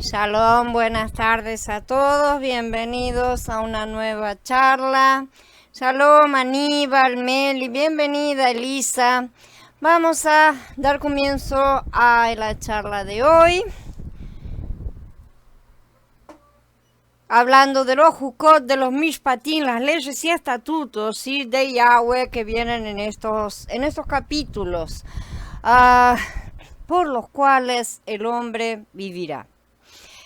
Shalom, buenas tardes a todos, bienvenidos a una nueva charla. Shalom, Aníbal, Meli, bienvenida Elisa. Vamos a dar comienzo a la charla de hoy, hablando de los Jukot, de los Mishpatim, las leyes y estatutos, ¿sí?, de Yahweh que vienen en estos capítulos, por los cuales el hombre vivirá.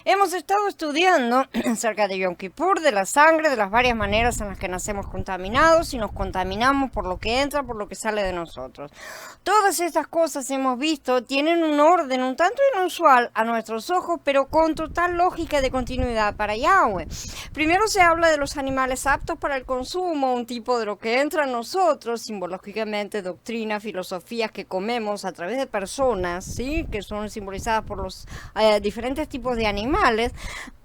Hemos estado estudiando acerca de Yom Kippur, de la sangre, de las varias maneras en las que nacemos contaminados y nos contaminamos por lo que entra, por lo que sale de nosotros. Todas estas cosas hemos visto tienen un orden un tanto inusual a nuestros ojos, pero con total lógica de continuidad para Yahweh. Primero se habla de los animales aptos para el consumo, un tipo de lo que entra en nosotros, simbológicamente doctrinas, filosofías que comemos a través de personas, ¿sí?, que son simbolizadas por los diferentes tipos de animales.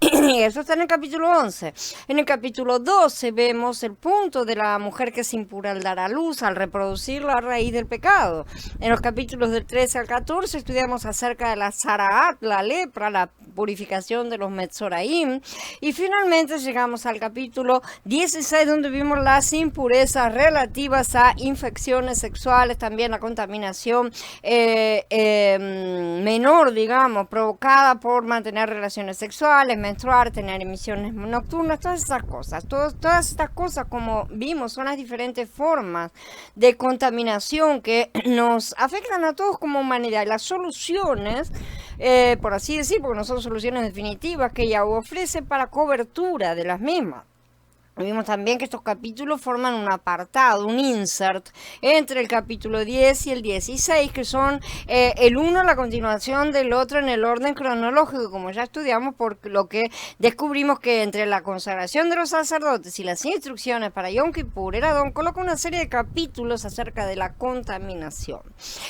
Y eso está en el capítulo 11. En el capítulo 12 vemos el punto de la mujer que es impura al dar a luz, al reproducirla a raíz del pecado. En los capítulos del 13 al 14 estudiamos acerca de la Zaraat, la lepra, la purificación de los Metzoraim. Y finalmente llegamos al capítulo 16, donde vimos las impurezas relativas a infecciones sexuales, también la contaminación menor, digamos, provocada por mantener relaciones sexuales, menstruar, tener emisiones nocturnas, todas esas cosas. Todas estas cosas, como vimos, son las diferentes formas de contaminación que nos afectan a todos como humanidad. Y las soluciones, por así decir, porque no son soluciones definitivas, que Yahweh ofrece para cobertura de las mismas. Vimos también que estos capítulos forman un apartado, un insert, entre el capítulo 10 y el 16, que son el uno la continuación del otro en el orden cronológico, como ya estudiamos, por lo que descubrimos que entre la consagración de los sacerdotes y las instrucciones para Yom Kippur, Eradón coloca una serie de capítulos acerca de la contaminación.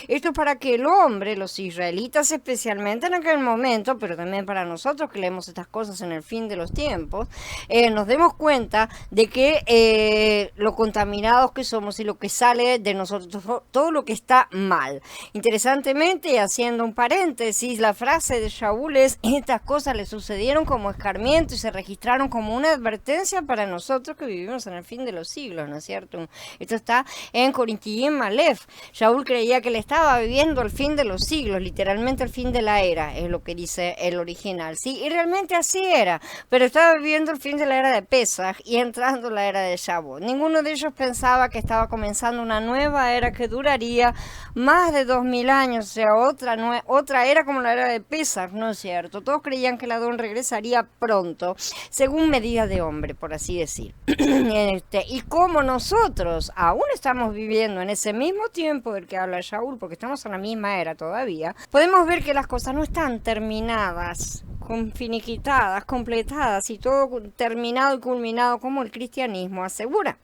Esto es para que el hombre, los israelitas especialmente en aquel momento, pero también para nosotros que leemos estas cosas en el fin de los tiempos, nos demos cuenta de que lo contaminados que somos y lo que sale de nosotros, todo lo que está mal. Interesantemente, haciendo un paréntesis, la frase de Shaul es: estas cosas le sucedieron como escarmiento y se registraron como una advertencia para nosotros que vivimos en el fin de los siglos, ¿no es cierto? Esto está en Corinthians Malef. Shaul creía que le estaba viviendo el fin de los siglos, literalmente el fin de la era, es lo que dice el original, ¿sí? Y realmente así era, pero estaba viviendo el fin de la era de Pesaj y entrando la era de Shavuot. Ninguno de ellos pensaba que estaba comenzando una nueva era que duraría más de 2000 años, o sea, otra era como la era de Pesach, ¿no es cierto? Todos creían que el Adón regresaría pronto, según medida de hombre, por así decir. Y como nosotros aún estamos viviendo en ese mismo tiempo del que habla Shaul, porque estamos en la misma era todavía, podemos ver que las cosas no están terminadas, finiquitadas, completadas y todo terminado y culminado como el cristianismo asegura.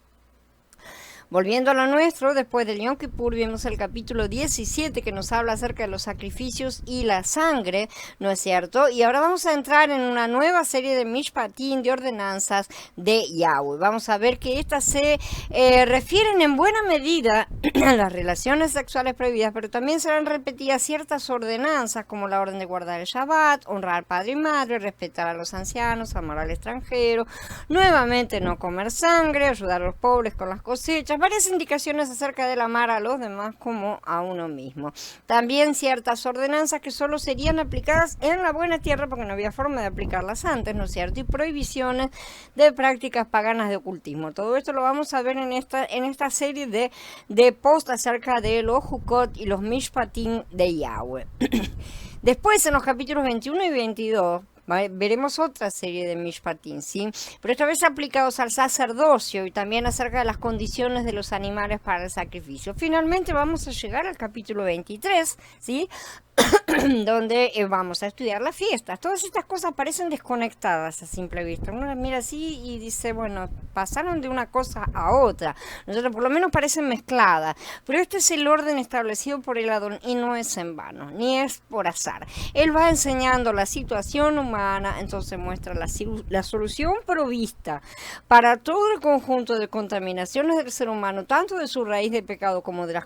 Volviendo a lo nuestro, después del Yom Kippur vimos el capítulo 17 que nos habla acerca de los sacrificios y la sangre, ¿no es cierto? Y ahora vamos a entrar en una nueva serie de Mishpatim, de ordenanzas de Yahweh. Vamos a ver que estas se refieren en buena medida a las relaciones sexuales prohibidas, pero también serán repetidas ciertas ordenanzas como la orden de guardar el Shabbat, honrar al padre y madre, respetar a los ancianos, amar al extranjero, nuevamente no comer sangre, ayudar a los pobres con las cosechas, varias indicaciones acerca del amar a los demás como a uno mismo. También ciertas ordenanzas que solo serían aplicadas en la buena tierra porque no había forma de aplicarlas antes, ¿no es cierto? Y prohibiciones de prácticas paganas de ocultismo. Todo esto lo vamos a ver en esta serie de post acerca de los Jukot y los Mishpatim de Yahweh. Después, en los capítulos 21 y 22, veremos otra serie de Mishpatim, ¿sí? Pero esta vez aplicados al sacerdocio y también acerca de las condiciones de los animales para el sacrificio. Finalmente vamos a llegar al capítulo 23, ¿sí? donde vamos a estudiar las fiestas. Todas estas cosas parecen desconectadas a simple vista. Uno las mira así y dice, bueno, pasaron de una cosa a otra. Nosotros por lo menos parecen mezcladas. Pero este es el orden establecido por el Adón y no es en vano, ni es por azar. Él va enseñando la situación humana, entonces muestra la solución provista para todo el conjunto de contaminaciones del ser humano, tanto de su raíz de pecado como de las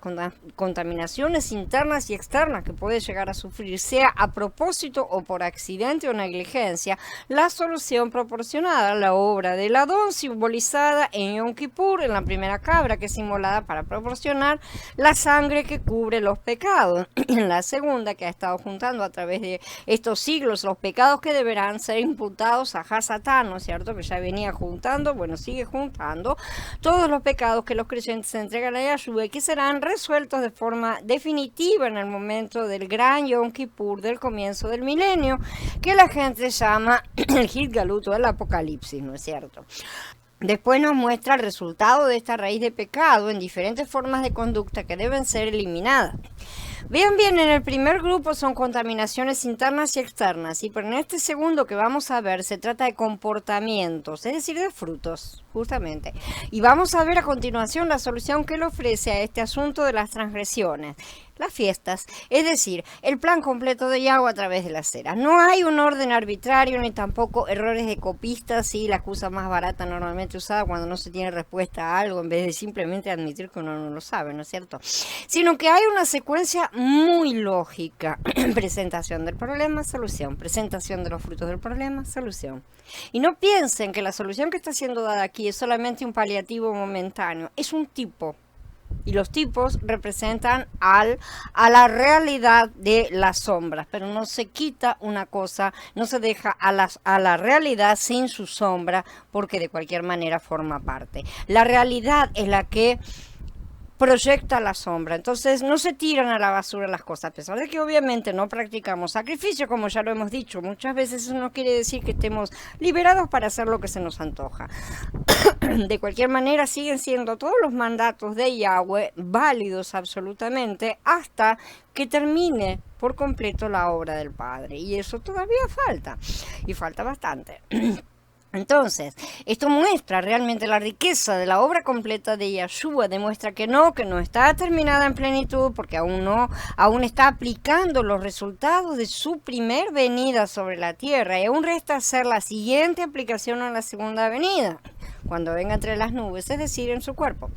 contaminaciones internas y externas que puede llegar a sufrir sufrir, sea a propósito o por accidente o negligencia, la solución proporcionada, la obra del Adón simbolizada en Yom Kippur, en la primera cabra, que es inmolada para proporcionar la sangre que cubre los pecados, en la segunda, que ha estado juntando a través de estos siglos los pecados que deberán ser imputados a Hasatán, ¿no es cierto?, que ya venía juntando, bueno, sigue juntando todos los pecados que los creyentes se entregan a Yahshua y que serán resueltos de forma definitiva en el momento del gran Yom Kippur del comienzo del milenio, que la gente llama el Hitgalut o el Apocalipsis, ¿no es cierto? Después nos muestra el resultado de esta raíz de pecado en diferentes formas de conducta que deben ser eliminadas. Vean bien, en el primer grupo son contaminaciones internas y externas, y pero en este segundo que vamos a ver se trata de comportamientos, es decir, de frutos, justamente. Y vamos a ver a continuación la solución que él ofrece a este asunto de las transgresiones. Las fiestas, es decir, el plan completo de Yahweh a través de las eras. No hay un orden arbitrario ni tampoco errores de copistas y la excusa más barata normalmente usada cuando no se tiene respuesta a algo en vez de simplemente admitir que uno no lo sabe, ¿no es cierto? Sino que hay una secuencia muy lógica. Presentación del problema, solución. Presentación de los frutos del problema, solución. Y no piensen que la solución que está siendo dada aquí es solamente un paliativo momentáneo, es un tipo. Y los tipos representan a la realidad de las sombras, pero no se quita una cosa, no se deja a la realidad sin su sombra, porque de cualquier manera forma parte. La realidad es la que proyecta la sombra, entonces no se tiran a la basura las cosas, a pesar de que obviamente no practicamos sacrificio, como ya lo hemos dicho, muchas veces eso no quiere decir que estemos liberados para hacer lo que se nos antoja. De cualquier manera siguen siendo todos los mandatos de Yahweh válidos absolutamente hasta que termine por completo la obra del Padre, y eso todavía falta, y falta bastante. Entonces, esto muestra realmente la riqueza de la obra completa de Yahshua, demuestra que no está terminada en plenitud porque aún está aplicando los resultados de su primer venida sobre la tierra y aún resta hacer la siguiente aplicación a la segunda venida, cuando venga entre las nubes, es decir, en su cuerpo.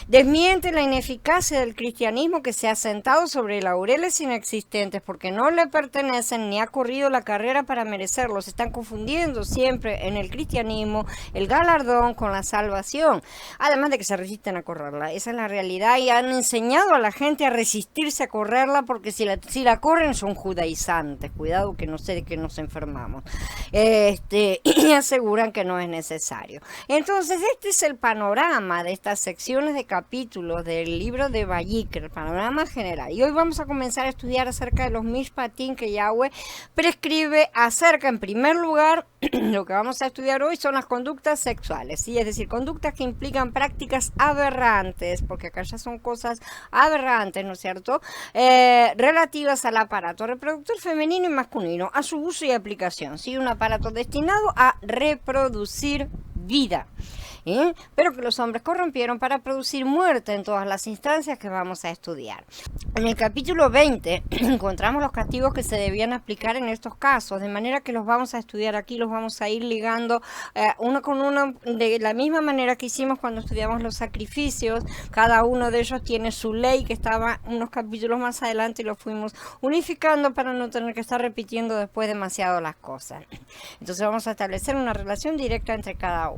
Desmiente la ineficacia del cristianismo que se ha sentado sobre laureles inexistentes porque no le pertenecen ni ha corrido la carrera para merecerlos. Están confundiendo siempre en el cristianismo el galardón con la salvación, además de que se resisten a correrla. Esa es la realidad y han enseñado a la gente a resistirse a correrla porque si la corren son judaizantes. Cuidado que no sé de qué nos enfermamos. Y aseguran que no es necesario. Entonces, este es el panorama de estas secciones de capítulos del libro de Vayikra, el panorama general. Y hoy vamos a comenzar a estudiar acerca de los mishpatim que Yahweh prescribe acerca, en primer lugar, lo que vamos a estudiar hoy son las conductas sexuales, ¿sí? Es decir, conductas que implican prácticas aberrantes, porque acá ya son cosas aberrantes, ¿no es cierto?, relativas al aparato reproductor femenino y masculino, a su uso y aplicación, ¿sí? Un aparato destinado a reproducir vida, pero que los hombres corrompieron para producir muerte en todas las instancias que vamos a estudiar. En el capítulo 20 encontramos los castigos que se debían aplicar en estos casos, de manera que los vamos a estudiar aquí, los vamos a ir ligando uno con uno de la misma manera que hicimos cuando estudiamos los sacrificios. Cada uno de ellos tiene su ley que estaba unos capítulos más adelante y lo fuimos unificando para no tener que estar repitiendo después demasiado las cosas. Entonces vamos a establecer una relación directa entre cada uno.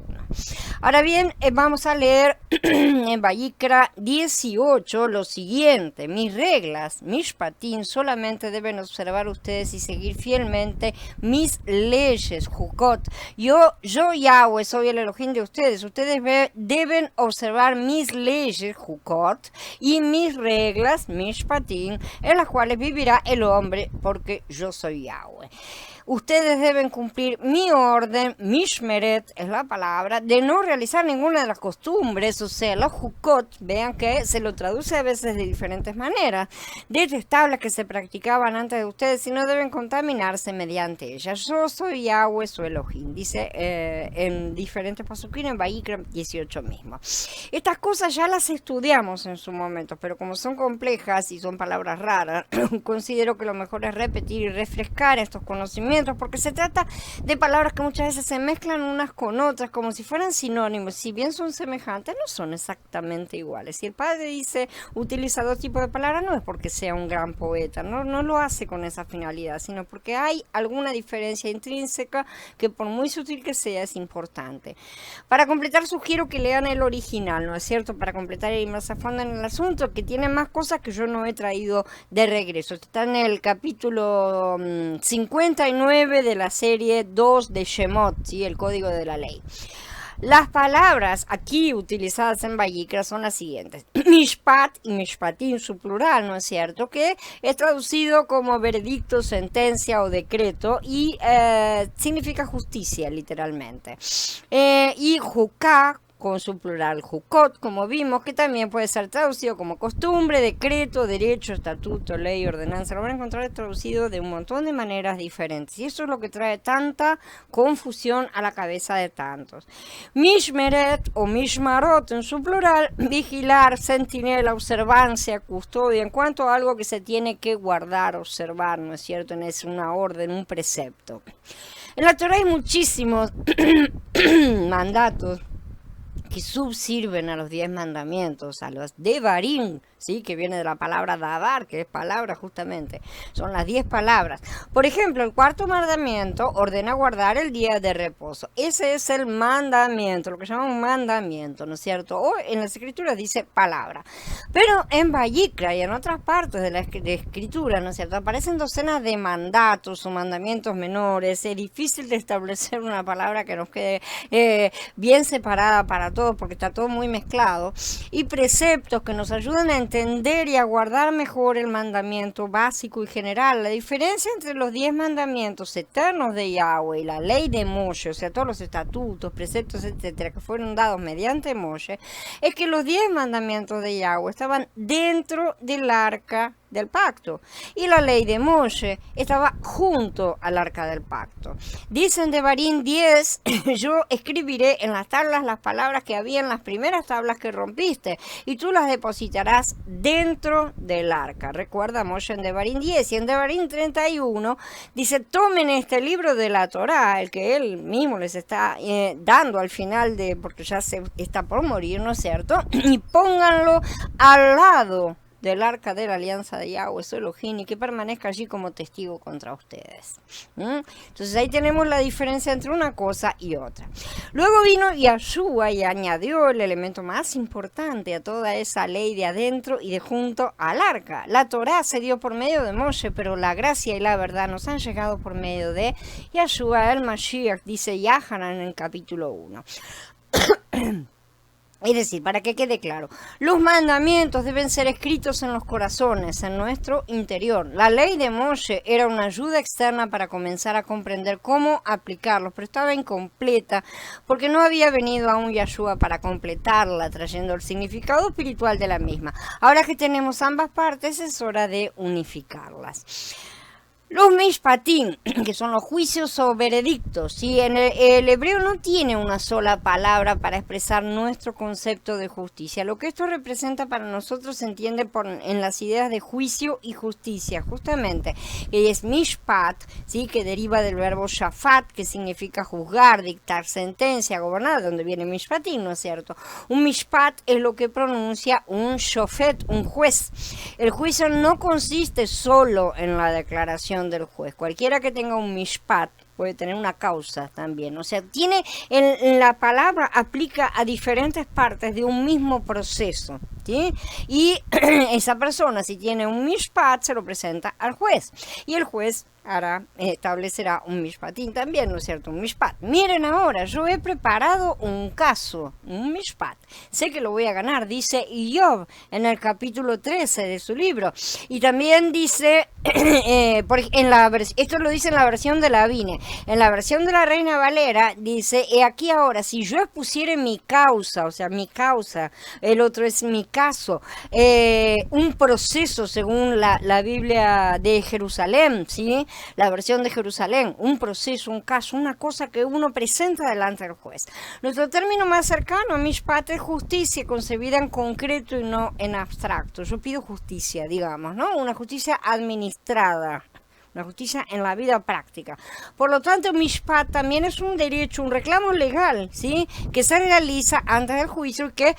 Ahora bien, vamos a leer en Vayikra 18 lo siguiente: mis reglas, mishpatim, solamente deben observar ustedes y seguir fielmente mis leyes, Jukot. Yo Yahweh, soy el Elohim de ustedes. Ustedes deben observar mis leyes, Jukot, y mis reglas, mishpatim, en las cuales vivirá el hombre, porque yo soy Yahweh. Ustedes deben cumplir mi orden, mishmeret es la palabra, de no realizar ninguna de las costumbres, o sea, los jukot, vean que se lo traduce a veces de diferentes maneras, detestables que se practicaban antes de ustedes y no deben contaminarse mediante ellas. Yo soy Yahweh, su Elohim, dice en diferentes pasukim en Vayikra 18 mismo. Estas cosas ya las estudiamos en su momento, pero como son complejas y son palabras raras, considero que lo mejor es repetir y refrescar estos conocimientos mandamientos, porque se trata de palabras que muchas veces se mezclan unas con otras como si fueran sinónimos. Si bien son semejantes, no son exactamente iguales. Si el padre dice utiliza dos tipos de palabras, no es porque sea un gran poeta, no lo hace con esa finalidad, sino porque hay alguna diferencia intrínseca que por muy sutil que sea es importante. Para completar sugiero que lean el original, ¿no es cierto? Para completar y ir más a fondo en el asunto, que tiene más cosas que yo no he traído de regreso. Está en el capítulo 59 de la serie 2 de Shemot, ¿sí? El Código de la Ley. Las palabras aquí utilizadas en Vayikra son las siguientes: Mishpat y Mishpatim, su plural, ¿no es cierto? Que es traducido como veredicto, sentencia o decreto y significa justicia, literalmente. Y Juká, con su plural Jukot, como vimos, que también puede ser traducido como costumbre, decreto, derecho, estatuto, ley, ordenanza. Lo van a encontrar traducido de un montón de maneras diferentes. Y eso es lo que trae tanta confusión a la cabeza de tantos. Mishmeret o Mishmarot, en su plural, vigilar, centinela, observancia, custodia, en cuanto a algo que se tiene que guardar, observar, ¿no es cierto? Es una orden, un precepto. En la Torah hay muchísimos mandatos que subsirven a los 10 mandamientos, a los Devarim, ¿sí? Que viene de la palabra Davar, que es palabra justamente, son las 10 palabras. Por ejemplo, el cuarto mandamiento ordena guardar el día de reposo. Ese es el mandamiento, lo que llamamos mandamiento, ¿no es cierto? O en las escrituras dice palabra. Pero en Vayikra y en otras partes de la escritura, ¿no es cierto?, aparecen docenas de mandatos o mandamientos menores. Es difícil de establecer una palabra que nos quede bien separada para todos, porque está todo muy mezclado, y preceptos que nos ayudan a entender y a guardar mejor el mandamiento básico y general. La diferencia entre los 10 mandamientos eternos de Yahweh y la ley de Moshe, o sea, todos los estatutos, preceptos, etcétera, que fueron dados mediante Moshe, es que los 10 mandamientos de Yahweh estaban dentro del arca del pacto, y la ley de Moshe estaba junto al arca del pacto. Dicen Devarim 10, yo escribiré en las tablas las palabras que había en las primeras tablas que rompiste, y tú las depositarás dentro del arca. Recuerda Moshe en Devarim 10, y en Devarim 31 dice: tomen este libro de la Torá, el que él mismo les está dando al final porque ya se está por morir, ¿no es cierto?, y pónganlo al lado del arca de la alianza de Yahweh, su Elohim, y que permanezca allí como testigo contra ustedes. Entonces ahí tenemos la diferencia entre una cosa y otra. Luego vino Yahshua y añadió el elemento más importante a toda esa ley de adentro y de junto al arca. La Torá se dio por medio de Moshe, pero la gracia y la verdad nos han llegado por medio de Yahshua el Mashiach, dice Yahanan en el capítulo 1. Es decir, para que quede claro, los mandamientos deben ser escritos en los corazones, en nuestro interior. La ley de Moshe era una ayuda externa para comenzar a comprender cómo aplicarlos, pero estaba incompleta porque no había venido aún Yahshua para completarla, trayendo el significado espiritual de la misma. Ahora que tenemos ambas partes, es hora de unificarlas. Los mishpatim, que son los juicios o veredictos, ¿sí? El hebreo no tiene una sola palabra para expresar nuestro concepto de justicia. Lo que esto representa para nosotros se entiende en las ideas de juicio y justicia, justamente. Es mishpat, ¿sí? Que deriva del verbo shafat, que significa juzgar, dictar sentencia, gobernar, donde viene mishpatim, ¿no es cierto? Un mishpat es lo que pronuncia un shofet, un juez. El juicio no consiste solo en la declaración del juez. Cualquiera que tenga un mishpat puede tener una causa también. O sea, la palabra aplica a diferentes partes de un mismo proceso, ¿sí? Y esa persona, si tiene un mishpat, se lo presenta al juez. Y el juez establecerá un mishpatín también, ¿no es cierto? Un mishpat. Miren ahora, yo he preparado un caso, un mishpat. Sé que lo voy a ganar, dice Job en el capítulo 13 de su libro. Y también dice, esto lo dice en la versión de la Vine. En la versión de la Reina Valera dice: aquí ahora, si yo expusiere mi causa, o sea, mi causa, el otro es mi caso, un proceso según la Biblia de Jerusalén, ¿sí? La versión de Jerusalén, un proceso, un caso, una cosa que uno presenta delante del juez. Nuestro término más cercano a mishpat es justicia, concebida en concreto y no en abstracto. Yo pido justicia, digamos, ¿no? Una justicia administrada, la justicia en la vida práctica. Por lo tanto, mishpat también es un derecho, un reclamo legal, ¿sí? Que se realiza antes del juicio, que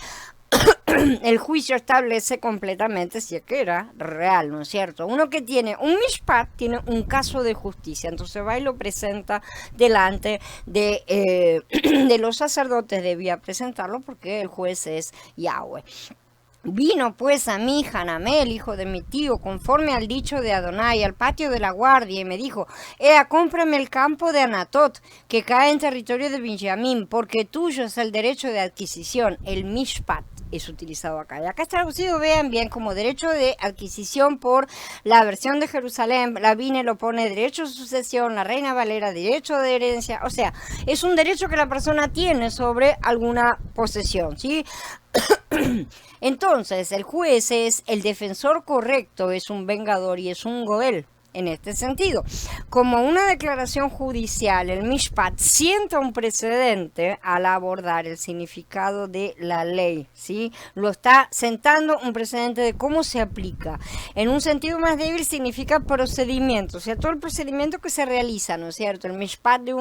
el juicio establece completamente si es que era real, ¿no es cierto? Uno que tiene un mishpat tiene un caso de justicia, entonces va y lo presenta delante de, de los sacerdotes, debía presentarlo porque el juez es Yahweh. Vino pues a mí Hanamel, hijo de mi tío, conforme al dicho de Adonai, al patio de la guardia, y me dijo: Ea, cómprame el campo de Anatot, que cae en territorio de Benjamín, porque tuyo es el derecho de adquisición. El mishpat es utilizado acá. Y acá está traducido, vean bien, como derecho de adquisición por la versión de Jerusalén. La Bine lo pone derecho de sucesión, la Reina Valera derecho de herencia. O sea, es un derecho que la persona tiene sobre alguna posesión, ¿sí? Entonces, el juez es el defensor correcto, es un vengador y es un goel. En este sentido, como una declaración judicial, el mishpat sienta un precedente al abordar el significado de la ley, ¿sí? Lo está sentando un precedente de cómo se aplica. En un sentido más débil significa procedimiento, o sea, todo el procedimiento que se realiza, ¿no es cierto? El mishpat de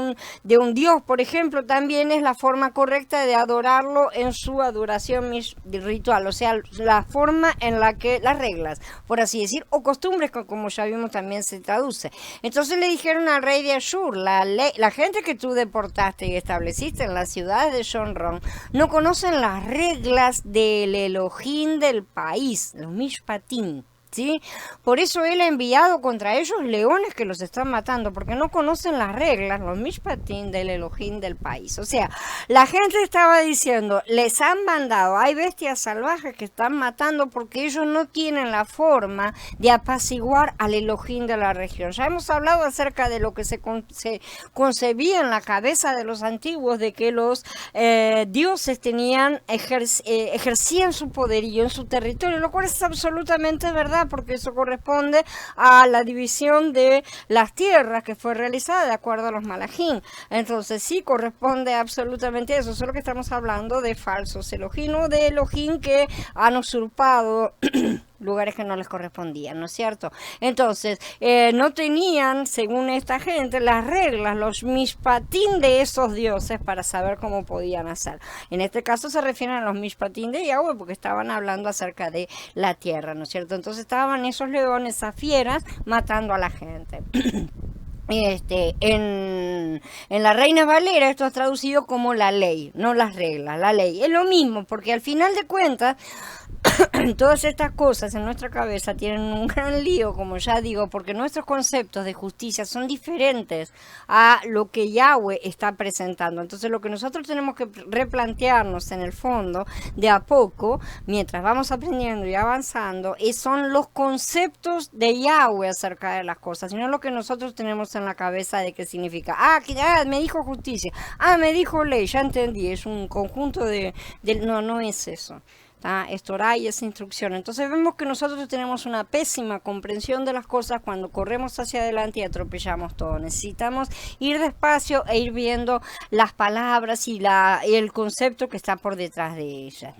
un dios, por ejemplo, también es la forma correcta de adorarlo en su adoración ritual, o sea, la forma en la que las reglas, por así decir, o costumbres, como ya vimos también se traduce. Entonces le dijeron al rey de Ashur: la gente que tú deportaste y estableciste en las ciudades de Shonron no conocen las reglas del Elohim del país, los mishpatim, ¿sí? Por eso él ha enviado contra ellos leones que los están matando, porque no conocen las reglas, los mishpatim del Elohim del país. O sea, la gente estaba diciendo, les han mandado, hay bestias salvajes que están matando porque ellos no tienen la forma de apaciguar al Elohim de la región. Ya hemos hablado acerca de lo que se concebía en la cabeza de los antiguos, de que los dioses ejercían su poderío en su territorio, lo cual es absolutamente verdad, porque eso corresponde a la división de las tierras que fue realizada de acuerdo a los malajim. Entonces sí corresponde absolutamente a eso, solo que estamos hablando de falsos Elohim o de Elohim que han usurpado lugares que no les correspondían, ¿no es cierto? Entonces, no tenían, según esta gente, las reglas, los mishpatim de esos dioses para saber cómo podían hacer. En este caso se refieren a los mishpatim de Yahweh porque estaban hablando acerca de la tierra, ¿no es cierto? Entonces estaban esos leones, esas fieras, matando a la gente. En la Reina Valera esto es traducido como la ley, no las reglas, la ley. Es lo mismo, porque al final de cuentas todas estas cosas en nuestra cabeza tienen un gran lío, como ya digo, porque nuestros conceptos de justicia son diferentes a lo que Yahweh está presentando. Entonces lo que nosotros tenemos que replantearnos en el fondo, de a poco, mientras vamos aprendiendo y avanzando, son los conceptos de Yahweh acerca de las cosas, sino lo que nosotros tenemos en la cabeza de qué significa. Me dijo justicia, me dijo ley, ya entendí, es un conjunto no es eso. Es Torah y es instrucción. Entonces vemos que nosotros tenemos una pésima comprensión de las cosas cuando corremos hacia adelante y atropellamos todo. Necesitamos ir despacio e ir viendo las palabras y el concepto que está por detrás de ellas.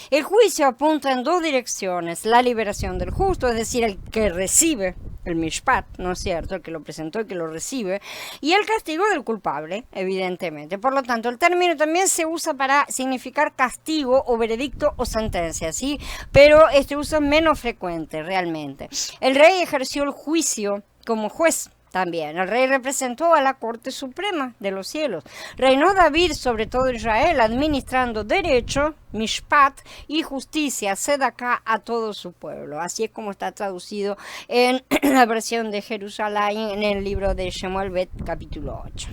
El juicio apunta en dos direcciones: la liberación del justo, es decir, el que recibe el mishpat, ¿no es cierto?, el que lo presentó, el que lo recibe, y el castigo del culpable, evidentemente. Por lo tanto, el término también se usa para significar castigo o veredicto o sentencia, ¿sí? Pero este uso es menos frecuente, realmente. El rey ejerció el juicio como juez. También el rey representó a la Corte Suprema de los cielos. Reinó David sobre todo Israel, administrando derecho, mishpat y justicia, sedaká, a todo su pueblo. Así es como está traducido en la versión de Jerusalén en el libro de Shemuel Bet, capítulo 8.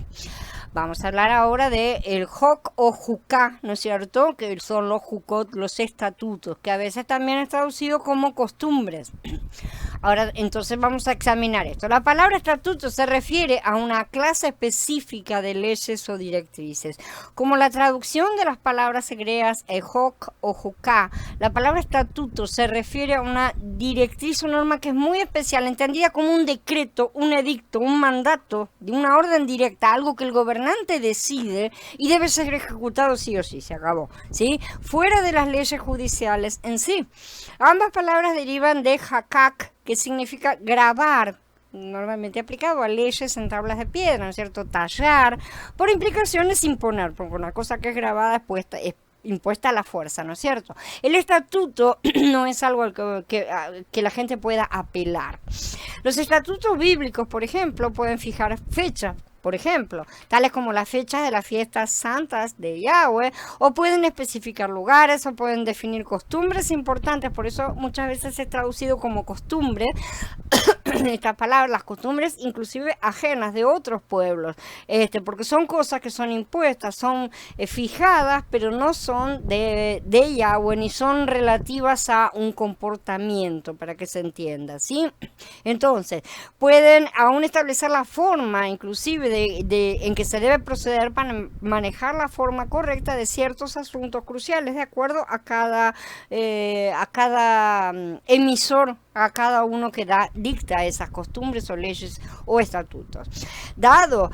Vamos a hablar ahora de el Jok o Juká, ¿no es cierto? Que son los Jukot, los estatutos, que a veces también es traducido como costumbres. Ahora, entonces vamos a examinar esto. La palabra estatuto se refiere a una clase específica de leyes o directrices. Como la traducción de las palabras hebreas Jok o Juká, la palabra estatuto se refiere a una directriz o norma que es muy especial, entendida como un decreto, un edicto, un mandato, de una orden directa, algo que el gobernante decide y debe ser ejecutado sí o sí, se acabó, ¿sí? Fuera de las leyes judiciales en sí. Ambas palabras derivan de hakak, que significa grabar, normalmente aplicado a leyes en tablas de piedra, ¿no es cierto? Tallar, por implicaciones imponer, porque una cosa que es grabada es impuesta a la fuerza, ¿no es cierto? El estatuto no es algo al que la gente pueda apelar. Los estatutos bíblicos, por ejemplo, pueden fijar fechas, por ejemplo, tales como las fechas de las fiestas santas de Yahweh, o pueden especificar lugares, o pueden definir costumbres importantes, por eso muchas veces es traducido como costumbre, estas palabras, las costumbres inclusive ajenas de otros pueblos, porque son cosas que son impuestas, son fijadas, pero no son de Yahweh, ni son relativas a un comportamiento, para que se entienda, ¿sí? Entonces, pueden aún establecer la forma, inclusive, en que se debe proceder para manejar la forma correcta de ciertos asuntos cruciales, de acuerdo a cada emisor, a cada uno que dicta esas costumbres o leyes o estatutos. Dado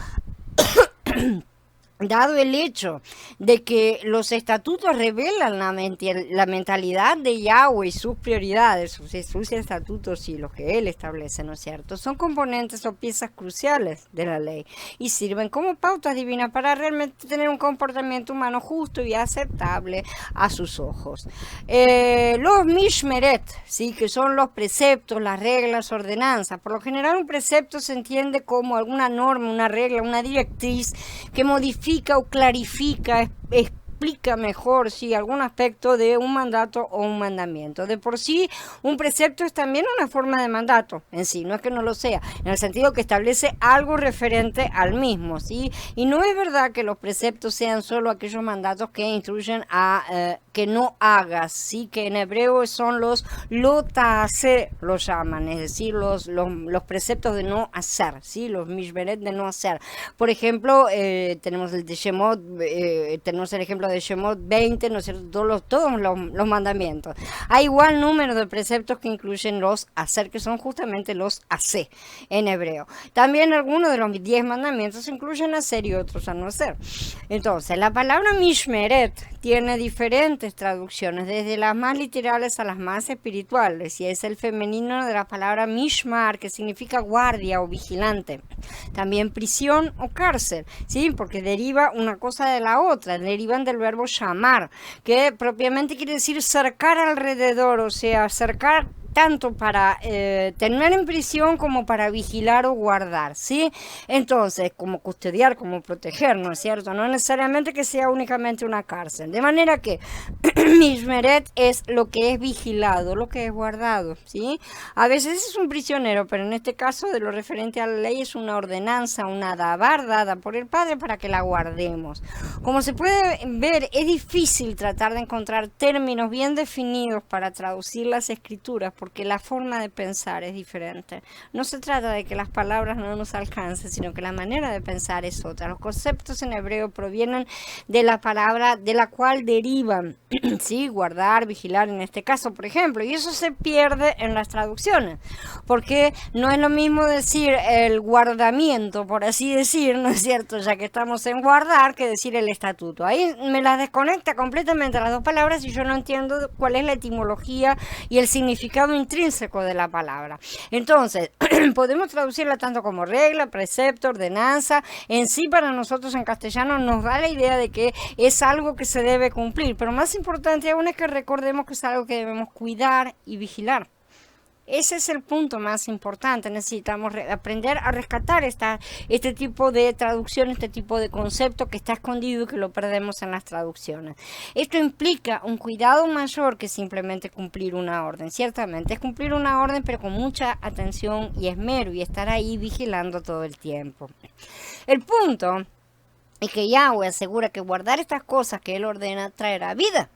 el hecho de que los estatutos revelan la mentalidad de Yahweh y sus prioridades, sus estatutos y los que Él establece, ¿no es cierto? Son componentes o piezas cruciales de la ley y sirven como pautas divinas para realmente tener un comportamiento humano justo y aceptable a sus ojos. Los mishmeret, ¿sí? Que son los preceptos, las reglas, ordenanzas. Por lo general, un precepto se entiende como alguna norma, una regla, una directriz que modifica o clarifica, explica mejor algún aspecto de un mandato o un mandamiento. De por sí, un precepto es también una forma de mandato en sí, no es que no lo sea, en el sentido que establece algo referente al mismo, ¿sí? Y no es verdad que los preceptos sean solo aquellos mandatos que instruyen a que no hagas, ¿sí? Que en hebreo son los lotase, los llaman, es decir, los preceptos de no hacer, ¿sí? Los mishmeret de no hacer. Por ejemplo, tenemos el de Shemot, tenemos el ejemplo de Shemot 20, ¿no es cierto? Todos los mandamientos. Hay igual número de preceptos que incluyen los hacer, que son justamente los hacer en hebreo. También algunos de los 10 mandamientos incluyen hacer y otros a no hacer. Entonces, la palabra mishmeret tiene diferentes traducciones, desde las más literales a las más espirituales, y es el femenino de la palabra mishmar, que significa guardia o vigilante. También prisión o cárcel, ¿sí? Porque deriva una cosa de la otra, derivan del verbo llamar, que propiamente quiere decir cercar alrededor, o sea, cercar tanto para tener en prisión como para vigilar o guardar, ¿sí? Entonces, como custodiar, como proteger, ¿no es cierto? No necesariamente que sea únicamente una cárcel. De manera que Mishmeret es lo que es vigilado, lo que es guardado, ¿sí? A veces es un prisionero, pero en este caso, de lo referente a la ley, es una ordenanza, una dabar dada por el Padre para que la guardemos. Como se puede ver, es difícil tratar de encontrar términos bien definidos para traducir las escrituras, porque la forma de pensar es diferente. No se trata de que las palabras no nos alcancen, sino que la manera de pensar es otra. Los conceptos en hebreo provienen de la palabra de la cual derivan, ¿sí? Guardar, vigilar en este caso, por ejemplo, y eso se pierde en las traducciones, porque no es lo mismo decir el guardamiento, por así decir, ¿no es cierto? Ya que estamos en guardar, que decir el estatuto. Ahí me las desconecta completamente las dos palabras y yo no entiendo cuál es la etimología y el significado intrínseco de la palabra. Entonces, podemos traducirla tanto como regla, precepto, ordenanza. En sí, para nosotros en castellano nos da la idea de que es algo que se debe cumplir, pero más importante aún es que recordemos que es algo que debemos cuidar y vigilar. Ese es el punto más importante. Necesitamos aprender a rescatar este tipo de traducción, este tipo de concepto que está escondido y que lo perdemos en las traducciones. Esto implica un cuidado mayor que simplemente cumplir una orden. Ciertamente es cumplir una orden, pero con mucha atención y esmero, y estar ahí vigilando todo el tiempo. El punto es que Yahweh asegura que guardar estas cosas que Él ordena traerá vida.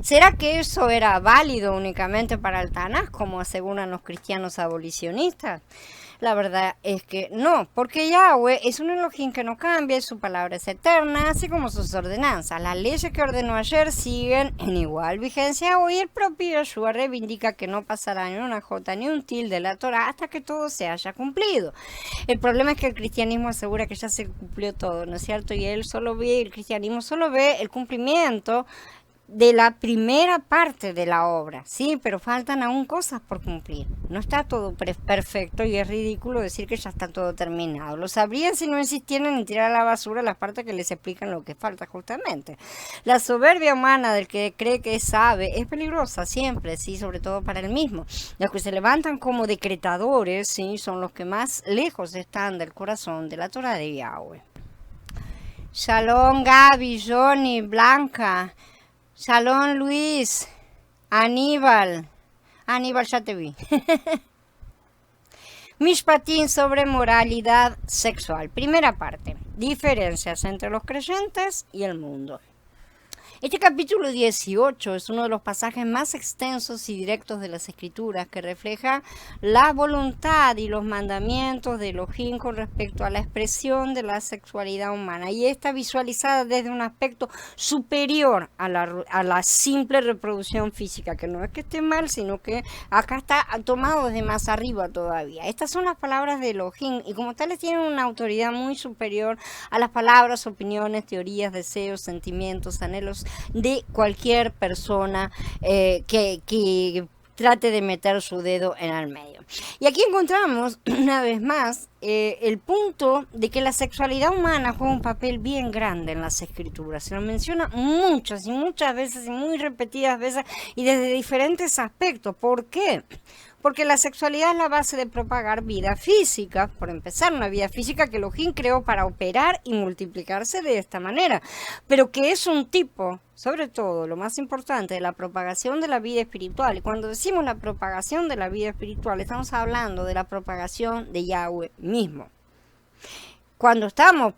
¿Será que eso era válido únicamente para el Tanaj, como aseguran los cristianos abolicionistas? La verdad es que no, porque Yahweh es un Elohim que no cambia y su palabra es eterna, así como sus ordenanzas. Las leyes que ordenó ayer siguen en igual vigencia hoy. El propio Yeshua reivindica que no pasará ni una jota ni un tilde de la Torah hasta que todo se haya cumplido. El problema es que el cristianismo asegura que ya se cumplió todo, ¿no es cierto? Y el cristianismo solo ve el cumplimiento de la primera parte de la obra, sí, pero faltan aún cosas por cumplir. No está todo perfecto y es ridículo decir que ya está todo terminado. Lo sabrían si no insistieran en tirar a la basura las partes que les explican lo que falta justamente. La soberbia humana del que cree que sabe es peligrosa siempre, sí, sobre todo para él mismo. Los que se levantan como decretadores, sí, son los que más lejos están del corazón de la Torah de Yahweh. Shalom Gaby, Johnny, Blanca. Shalom Luis, Aníbal, ya te vi. Mishpatín sobre moralidad sexual. Primera parte, diferencias entre los creyentes y el mundo. Este capítulo 18 es uno de los pasajes más extensos y directos de las Escrituras que refleja la voluntad y los mandamientos de Elohim con respecto a la expresión de la sexualidad humana, y está visualizada desde un aspecto superior a la simple reproducción física, que no es que esté mal, sino que acá está tomado desde más arriba todavía. Estas son las palabras de Elohim y como tales tienen una autoridad muy superior a las palabras, opiniones, teorías, deseos, sentimientos, anhelos de cualquier persona que trate de meter su dedo en el medio. Y aquí encontramos una vez más el punto de que la sexualidad humana juega un papel bien grande en las Escrituras. Se lo menciona muchas y muchas veces y muy repetidas veces y desde diferentes aspectos. ¿Por qué? Porque la sexualidad es la base de propagar vida física, por empezar, una vida física que Elohim creó para operar y multiplicarse de esta manera, pero que es un tipo, sobre todo, lo más importante, de la propagación de la vida espiritual. Y cuando decimos la propagación de la vida espiritual, estamos hablando de la propagación de Yahweh mismo. Cuando estamos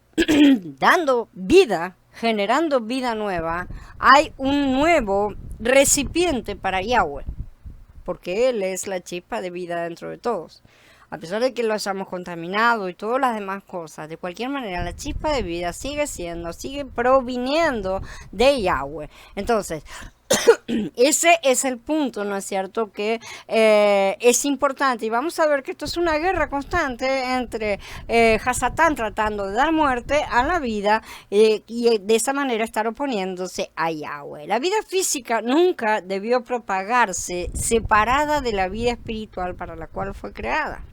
dando vida, generando vida nueva, hay un nuevo recipiente para Yahweh, porque Él es la chispa de vida dentro de todos. A pesar de que lo hayamos contaminado y todas las demás cosas, de cualquier manera la chispa de vida sigue proviniendo de Yahweh. Entonces, ese es el punto, ¿no es cierto?, que es importante, y vamos a ver que esto es una guerra constante entre Hasatán tratando de dar muerte a la vida y de esa manera estar oponiéndose a Yahweh. La vida física nunca debió propagarse separada de la vida espiritual para la cual fue creada.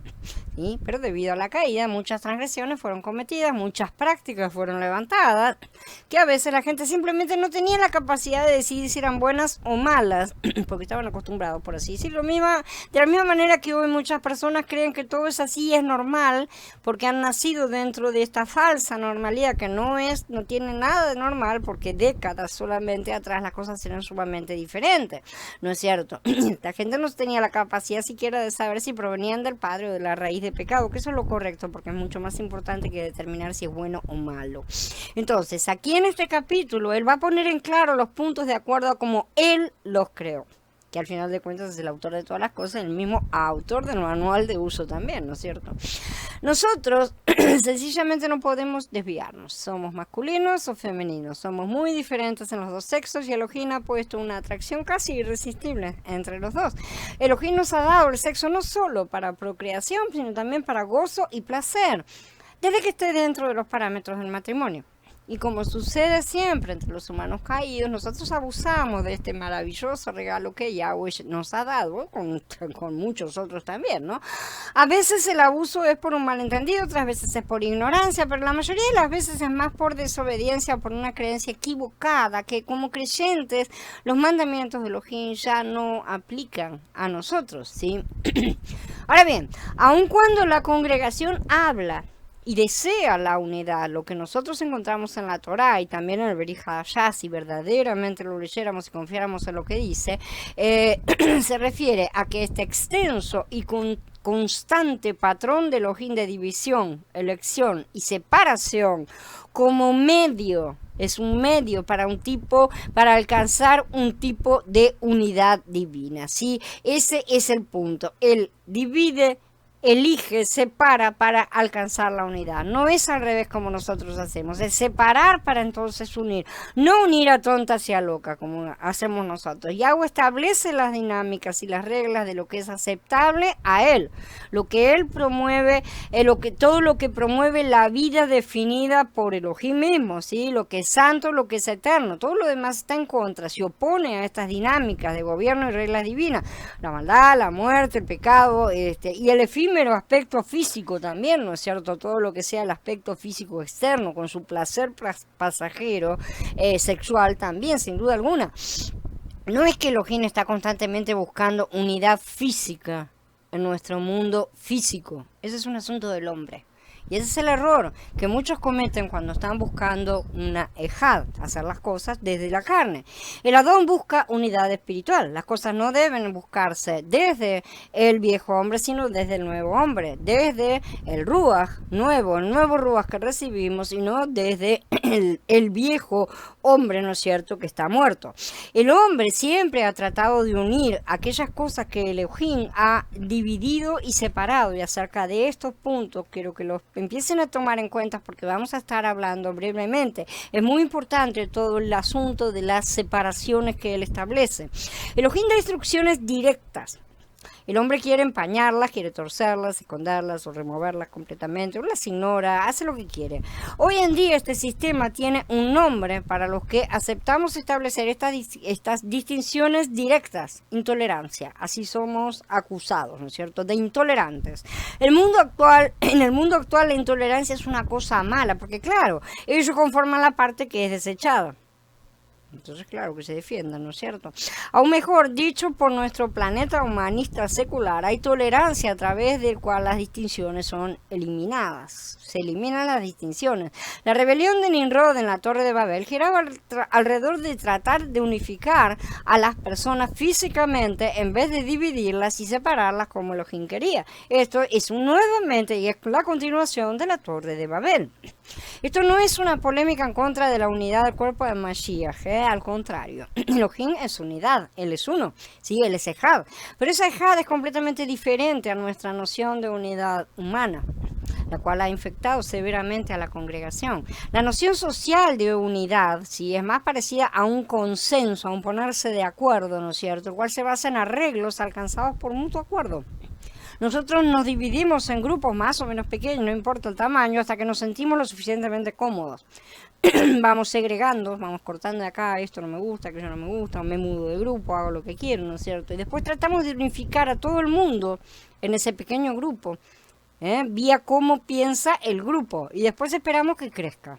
¿Sí? Pero debido a la caída, muchas transgresiones fueron cometidas, muchas prácticas fueron levantadas, que a veces la gente simplemente no tenía la capacidad de decidir si eran buenas o malas, porque estaban acostumbrados, por así decirlo. De la misma manera que hoy muchas personas creen que todo es así y es normal, porque han nacido dentro de esta falsa normalidad que no tiene nada de normal, porque décadas solamente atrás las cosas eran sumamente diferentes, ¿no es cierto? La gente no tenía la capacidad siquiera de saber si provenían del padre o de la raíz de pecado, que eso es lo correcto, porque es mucho más importante que determinar si es bueno o malo. Entonces, aquí en este capítulo, él va a poner en claro los puntos de acuerdo a cómo él los creó, que al final de cuentas es el autor de todas las cosas, el mismo autor del manual de uso también, ¿no es cierto? Nosotros sencillamente no podemos desviarnos, somos masculinos o femeninos, somos muy diferentes en los dos sexos y Elohim ha puesto una atracción casi irresistible entre los dos. Elohim nos ha dado el sexo no solo para procreación, sino también para gozo y placer, desde que esté dentro de los parámetros del matrimonio. Y como sucede siempre entre los humanos caídos, nosotros abusamos de este maravilloso regalo que Yahweh nos ha dado, con muchos otros también, ¿no? A veces el abuso es por un malentendido, otras veces es por ignorancia, pero la mayoría de las veces es más por desobediencia, por una creencia equivocada, que como creyentes los mandamientos de Elohim ya no aplican a nosotros, ¿sí? Ahora bien, aun cuando la congregación habla y desea la unidad, lo que nosotros encontramos en la Torá y también en el Brit Hadashah, si verdaderamente lo leyéramos y confiáramos en lo que dice, se refiere a que este extenso y constante patrón de Elohim de división, elección y separación como medio, es un medio para alcanzar un tipo de unidad divina, ¿sí? Ese es el punto. Él divide elige, separa para alcanzar la unidad. No es al revés como nosotros hacemos, es separar para entonces unir. No unir a tontas y a loca como hacemos nosotros. Yahweh establece las dinámicas y las reglas de lo que es aceptable a Él. Lo que Él promueve, todo lo que promueve la vida definida por Elohim mismo, ¿sí? Lo que es santo, lo que es eterno. Todo lo demás está en contra, se opone a estas dinámicas de gobierno y reglas divinas. La maldad, la muerte, el pecado, y el efímero aspecto físico también, ¿no es cierto? Todo lo que sea el aspecto físico externo, con su placer pasajero, sexual también, sin duda alguna. No es que Elohim está constantemente buscando unidad física en nuestro mundo físico. Ese es un asunto del hombre. Y ese es el error que muchos cometen cuando están buscando una ejad, hacer las cosas desde la carne. El Adón busca unidad espiritual. Las cosas no deben buscarse desde el viejo hombre, sino desde el nuevo hombre, desde el Ruach nuevo, el nuevo Ruach que recibimos, y no desde el viejo hombre, ¿no es cierto?, que está muerto. El hombre siempre ha tratado de unir aquellas cosas que Elohim ha dividido y separado, y acerca de estos puntos quiero que los empiecen a tomar en cuenta porque vamos a estar hablando brevemente. Es muy importante todo el asunto de las separaciones que él establece. Elohim da instrucciones directas. El hombre quiere empañarlas, quiere torcerlas, esconderlas o removerlas completamente, o las ignora, hace lo que quiere. Hoy en día este sistema tiene un nombre para los que aceptamos establecer estas distinciones directas: intolerancia. Así somos acusados, ¿no es cierto?, de intolerantes. En el mundo actual la intolerancia es una cosa mala, porque claro, ellos conforman la parte que es desechada. Entonces, claro que se defiendan, ¿no es cierto? Aún mejor dicho, por nuestro planeta humanista secular, hay tolerancia a través del cual las distinciones son eliminadas. Se eliminan las distinciones. La rebelión de Nimrod en la Torre de Babel giraba alrededor de tratar de unificar a las personas físicamente en vez de dividirlas y separarlas como Elohim quería. Esto es nuevamente y es la continuación de la Torre de Babel. Esto no es una polémica en contra de la unidad del cuerpo de Mashiach, al contrario. Elohim es unidad, Él es uno, sí, Él es Ejad, pero esa Ejad es completamente diferente a nuestra noción de unidad humana, la cual ha infectado severamente a la congregación. La noción social de unidad, sí, es más parecida a un consenso, a un ponerse de acuerdo, ¿no es cierto?, el cual se basa en arreglos alcanzados por mutuo acuerdo. Nosotros nos dividimos en grupos más o menos pequeños, no importa el tamaño, hasta que nos sentimos lo suficientemente cómodos. Vamos segregando, vamos cortando de acá, esto no me gusta, aquello no me gusta, me mudo de grupo, hago lo que quiero, ¿no es cierto? Y después tratamos de unificar a todo el mundo en ese pequeño grupo, vía cómo piensa el grupo, y después esperamos que crezca.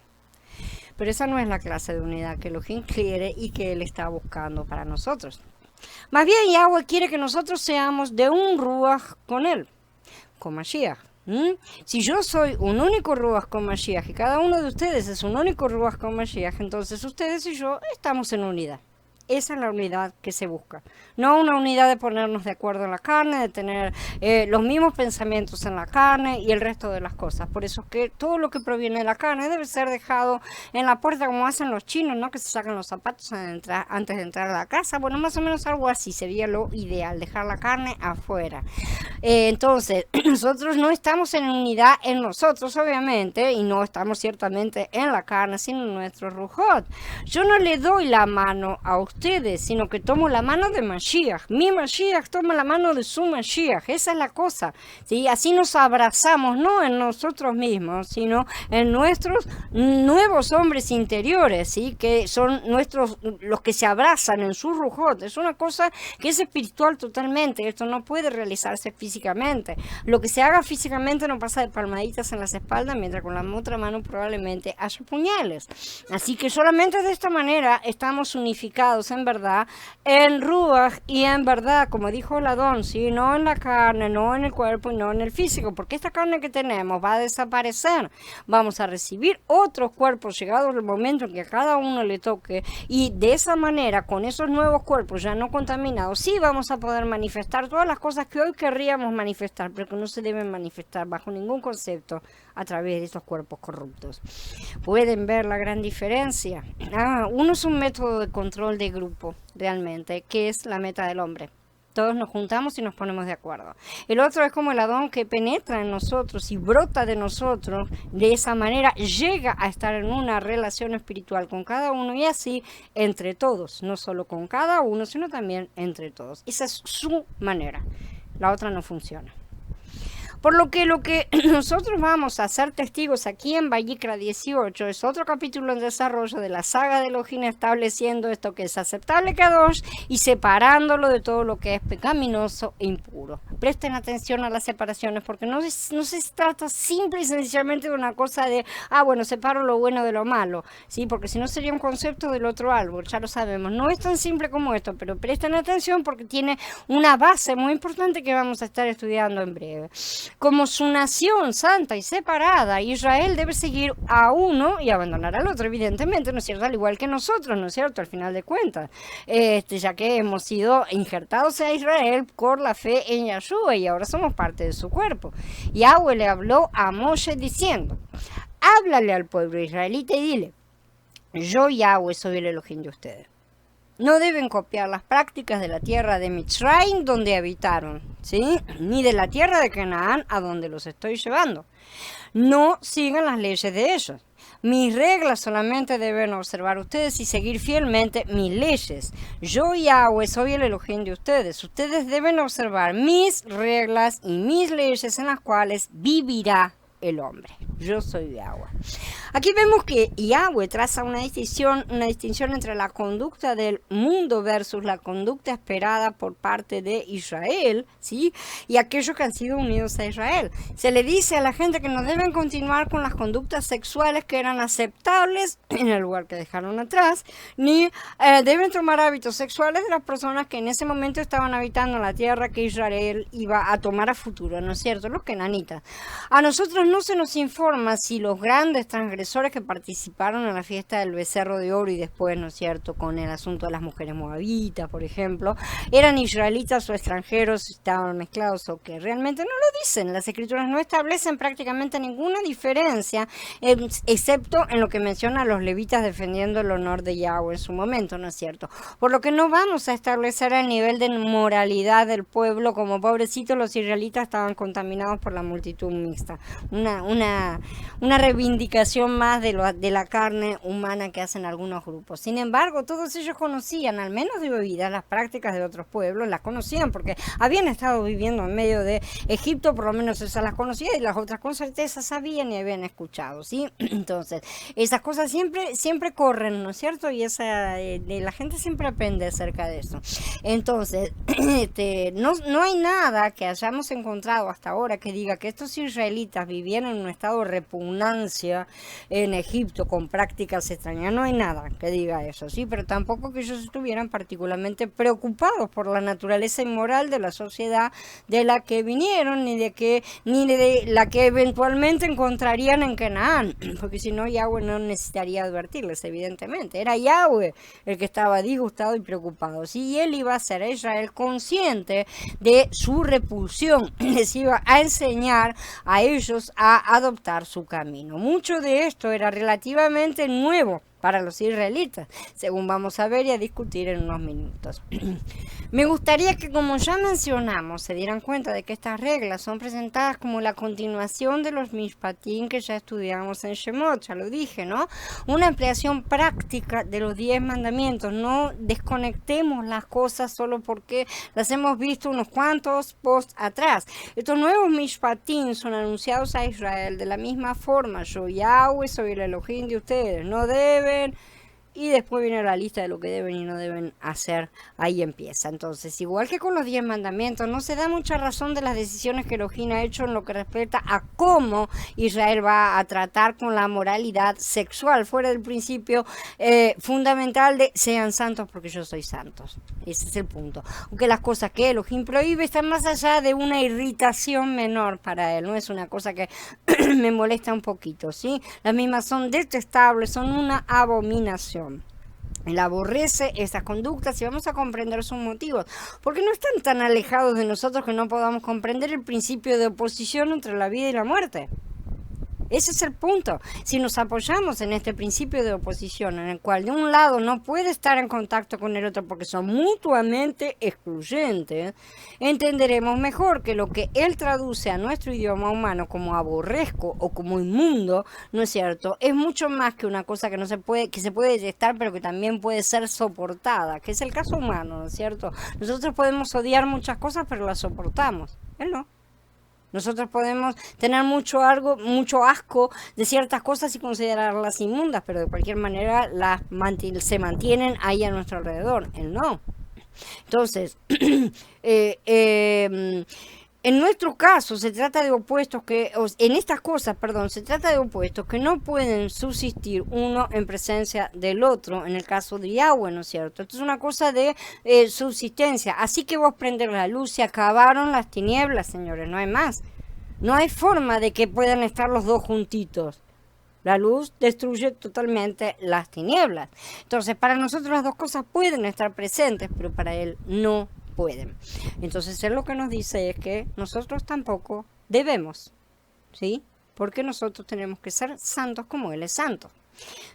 Pero esa no es la clase de unidad que Elohim quiere y que Él está buscando para nosotros. Más bien, Yahweh quiere que nosotros seamos de un Ruach con Él, con Mashiach. Si yo soy un único Ruach con Mashiach y cada uno de ustedes es un único Ruach con Mashiach, entonces ustedes y yo estamos en unidad. Esa es la unidad que se busca. No una unidad de ponernos de acuerdo en la carne, de tener los mismos pensamientos en la carne y el resto de las cosas. Por eso es que todo lo que proviene de la carne debe ser dejado en la puerta, como hacen los chinos, ¿no?, que se sacan los zapatos antes de entrar a la casa. Bueno, más o menos algo así sería lo ideal, dejar la carne afuera. Entonces, nosotros no estamos en unidad en nosotros, obviamente, y no estamos ciertamente en la carne, sino en nuestro rujot. Yo no le doy la mano a ustedes, sino que tomo la mano de Mashiach. Mi Mashiach toma la mano de su Mashiach. Esa es la cosa, ¿sí? Así nos abrazamos, no en nosotros mismos, sino en nuestros nuevos hombres interiores, ¿sí?, que son los que se abrazan en su rujot. Es una cosa que es espiritual totalmente. Esto no puede realizarse físicamente. Lo que se haga físicamente no pasa de palmaditas en las espaldas, mientras con la otra mano probablemente haya puñales. Así que solamente de esta manera estamos unificados en verdad, en Ruach y en verdad, como dijo el Adón, ¿sí?, no en la carne, no en el cuerpo y no en el físico, porque esta carne que tenemos va a desaparecer. Vamos a recibir otros cuerpos llegado el momento en que a cada uno le toque, y de esa manera, con esos nuevos cuerpos ya no contaminados, sí vamos a poder manifestar todas las cosas que hoy querríamos manifestar, pero que no se deben manifestar bajo ningún concepto a través de estos cuerpos corruptos. ¿Pueden ver la gran diferencia? Uno es un método de control de grupo, realmente, que es la meta del hombre. Todos nos juntamos y nos ponemos de acuerdo. El otro es como el Adón que penetra en nosotros y brota de nosotros. De esa manera llega a estar en una relación espiritual con cada uno y así entre todos. No solo con cada uno, sino también entre todos. Esa es su manera. La otra no funciona. Por lo que nosotros vamos a ser testigos aquí en Vayikra 18 es otro capítulo en desarrollo de la saga de Elohim, estableciendo esto que es aceptable Kadosh y separándolo de todo lo que es pecaminoso e impuro. Presten atención a las separaciones porque no se trata simple y sencillamente de una cosa de, bueno, separo lo bueno de lo malo, ¿sí? Porque si no sería un concepto del otro árbol, ya lo sabemos. No es tan simple como esto, pero presten atención porque tiene una base muy importante que vamos a estar estudiando en breve. Como su nación santa y separada, Israel debe seguir a uno y abandonar al otro, evidentemente, ¿no es cierto? Al igual que nosotros, ¿no es cierto? Al final de cuentas, ya que hemos sido injertados a Israel por la fe en Yahshua y ahora somos parte de su cuerpo. Yahweh le habló a Moshe diciendo, háblale al pueblo israelita y dile, yo Yahweh soy el Elohim de ustedes. No deben copiar las prácticas de la tierra de Mitzrayim donde habitaron, ¿sí? Ni de la tierra de Canaán a donde los estoy llevando. No sigan las leyes de ellos. Mis reglas solamente deben observar ustedes y seguir fielmente mis leyes. Yo, Yahweh, soy el Elohim de ustedes. Ustedes deben observar mis reglas y mis leyes en las cuales vivirá el hombre. Yo soy Yahweh. Aquí vemos que Yahweh traza una distinción entre la conducta del mundo versus la conducta esperada por parte de Israel, ¿sí? Y aquellos que han sido unidos a Israel. Se le dice a la gente que no deben continuar con las conductas sexuales que eran aceptables en el lugar que dejaron atrás, ni deben tomar hábitos sexuales de las personas que en ese momento estaban habitando la tierra que Israel iba a tomar a futuro, ¿no es cierto? Los kenanitas. A nosotros no se nos informa si los grandes transgresores que participaron en la fiesta del becerro de oro y después, ¿no es cierto?, con el asunto de las mujeres moabitas, por ejemplo, eran israelitas o extranjeros, estaban mezclados o que realmente no lo dicen. Las escrituras no establecen prácticamente ninguna diferencia, excepto en lo que menciona a los levitas defendiendo el honor de Yahweh en su momento, ¿no es cierto? Por lo que no vamos a establecer el nivel de moralidad del pueblo como pobrecitos los israelitas estaban contaminados por la multitud mixta. Una reivindicación más de la carne humana que hacen algunos grupos. Sin embargo, todos ellos conocían, al menos de oídas, las prácticas de otros pueblos, las conocían porque habían estado viviendo en medio de Egipto, por lo menos esas las conocían y las otras con certeza sabían y habían escuchado, ¿sí? Entonces, esas cosas siempre corren, ¿no es cierto? Y la gente siempre aprende acerca de eso. Entonces, no hay nada que hayamos encontrado hasta ahora que diga que estos israelitas vivían en un estado de repugnancia en Egipto con prácticas extrañas. No hay nada que diga eso, sí, pero tampoco que ellos estuvieran particularmente preocupados por la naturaleza inmoral de la sociedad de la que vinieron, ni de la que eventualmente encontrarían en Canaán, porque si no Yahweh no necesitaría advertirles, evidentemente. Era Yahweh el que estaba disgustado y preocupado, ¿sí? Y él iba a hacer a Israel consciente de su repulsión, les iba a enseñar a ellos a adoptar su camino. Mucho de esto era relativamente nuevo para los israelitas, según vamos a ver y a discutir en unos minutos. Me gustaría que, como ya mencionamos, se dieran cuenta de que estas reglas son presentadas como la continuación de los mishpatim que ya estudiamos en Shemot, ya lo dije, ¿no? Una ampliación práctica de los 10 mandamientos. No desconectemos las cosas solo porque las hemos visto unos cuantos posts atrás. Estos nuevos mishpatim son anunciados a Israel de la misma forma. Yo, Yahweh, soy el Elohim de ustedes. No deben. Y después viene la lista de lo que deben y no deben hacer. Ahí empieza. Entonces, igual que con los 10 mandamientos, no se da mucha razón de las decisiones que Elohim ha hecho en lo que respecta a cómo Israel va a tratar con la moralidad sexual, fuera del principio fundamental de sean santos porque yo soy santos. Ese es el punto. Aunque las cosas que Elohim prohíbe están más allá de una irritación menor para él. No es una cosa que me molesta un poquito, ¿sí? Las mismas son detestables, son una abominación. Él aborrece estas conductas y vamos a comprender sus motivos, porque no están tan alejados de nosotros que no podamos comprender el principio de oposición entre la vida y la muerte. Ese es el punto. Si nos apoyamos en este principio de oposición, en el cual de un lado no puede estar en contacto con el otro porque son mutuamente excluyentes, entenderemos mejor que lo que él traduce a nuestro idioma humano como aborrezco o como inmundo, ¿no es cierto?, es mucho más que una cosa que no se puede, que se puede detestar, pero que también puede ser soportada, que es el caso humano, ¿no es cierto? Nosotros podemos odiar muchas cosas, pero las soportamos. Él no. Nosotros podemos tener mucho asco de ciertas cosas y considerarlas inmundas, pero de cualquier manera se mantienen ahí a nuestro alrededor. Él no. Entonces, en nuestro caso se trata de opuestos en estas cosas, perdón, se trata de opuestos que no pueden subsistir uno en presencia del otro, en el caso de Yahweh, ¿no es cierto? Esto es una cosa de subsistencia. Así que vos prender la luz, se acabaron las tinieblas, señores, no hay más. No hay forma de que puedan estar los dos juntitos. La luz destruye totalmente las tinieblas. Entonces, para nosotros las dos cosas pueden estar presentes, pero para él no pueden. Entonces, él lo que nos dice es que nosotros tampoco debemos, ¿sí? Porque nosotros tenemos que ser santos como él es santo.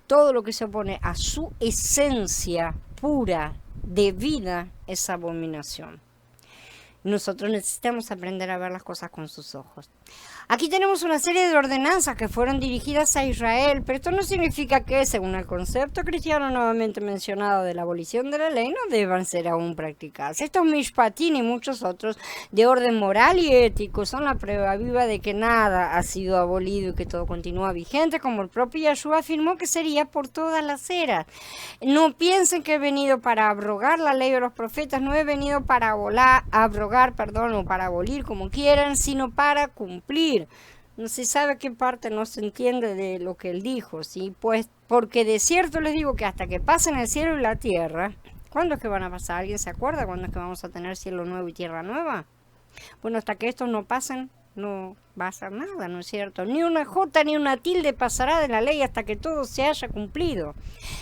Todo lo que se opone a su esencia pura de vida es abominación. Nosotros necesitamos aprender a ver las cosas con sus ojos. Aquí tenemos una serie de ordenanzas que fueron dirigidas a Israel, pero esto no significa que, según el concepto cristiano nuevamente mencionado de la abolición de la ley, no deban ser aún practicadas. Estos mishpatim y muchos otros de orden moral y ético son la prueba viva de que nada ha sido abolido y que todo continúa vigente, como el propio Yahshua afirmó que sería por todas las eras. No piensen que he venido para abrogar la ley de los profetas, no he venido para abrogar, o para abolir, como quieran, sino para cumplir. No se sabe qué parte no se entiende de lo que él dijo, ¿sí? Pues porque de cierto les digo que hasta que pasen el cielo y la tierra, ¿cuándo es que van a pasar? ¿Alguien se acuerda cuándo es que vamos a tener cielo nuevo y tierra nueva? Bueno, hasta que estos no pasen, no va a ser nada, ¿no es cierto? Ni una jota ni una tilde pasará de la ley hasta que todo se haya cumplido.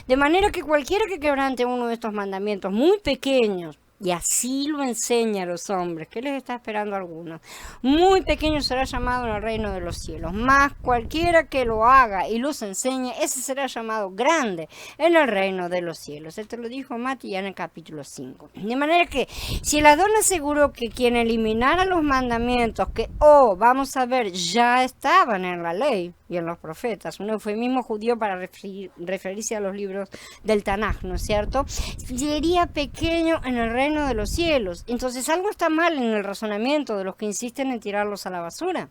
De manera que cualquiera que quebrante uno de estos mandamientos muy pequeños, y así lo enseña a los hombres, ¿qué les está esperando a algunos? Muy pequeño será llamado en el reino de los cielos, mas cualquiera que lo haga y los enseñe, ese será llamado grande en el reino de los cielos. Esto lo dijo Mati ya en el capítulo 5. De manera que, si el Adón aseguró que quien eliminara los mandamientos que, vamos a ver, ya estaban en la ley y en los profetas, un eufemismo judío para referirse a los libros del Tanaj, ¿no es cierto?, sería pequeño en el reino de los cielos. Entonces algo está mal en el razonamiento de los que insisten en tirarlos a la basura.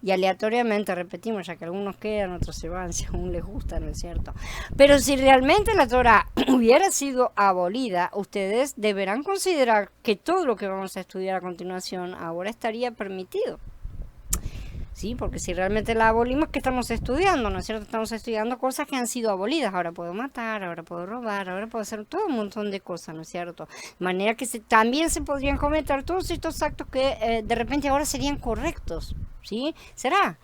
Y aleatoriamente repetimos, ya que algunos quedan, otros se van, si aún les gusta, ¿no es cierto? Pero si realmente la Torah hubiera sido abolida, ustedes deberán considerar que todo lo que vamos a estudiar a continuación ahora estaría permitido. Sí, porque si realmente la abolimos, ¿qué estamos estudiando? ¿No es cierto? Estamos estudiando cosas que han sido abolidas. Ahora puedo matar, ahora puedo robar, ahora puedo hacer todo un montón de cosas, ¿no es cierto? De manera que también se podrían cometer todos estos actos que de repente ahora serían correctos, ¿sí? ¿Será?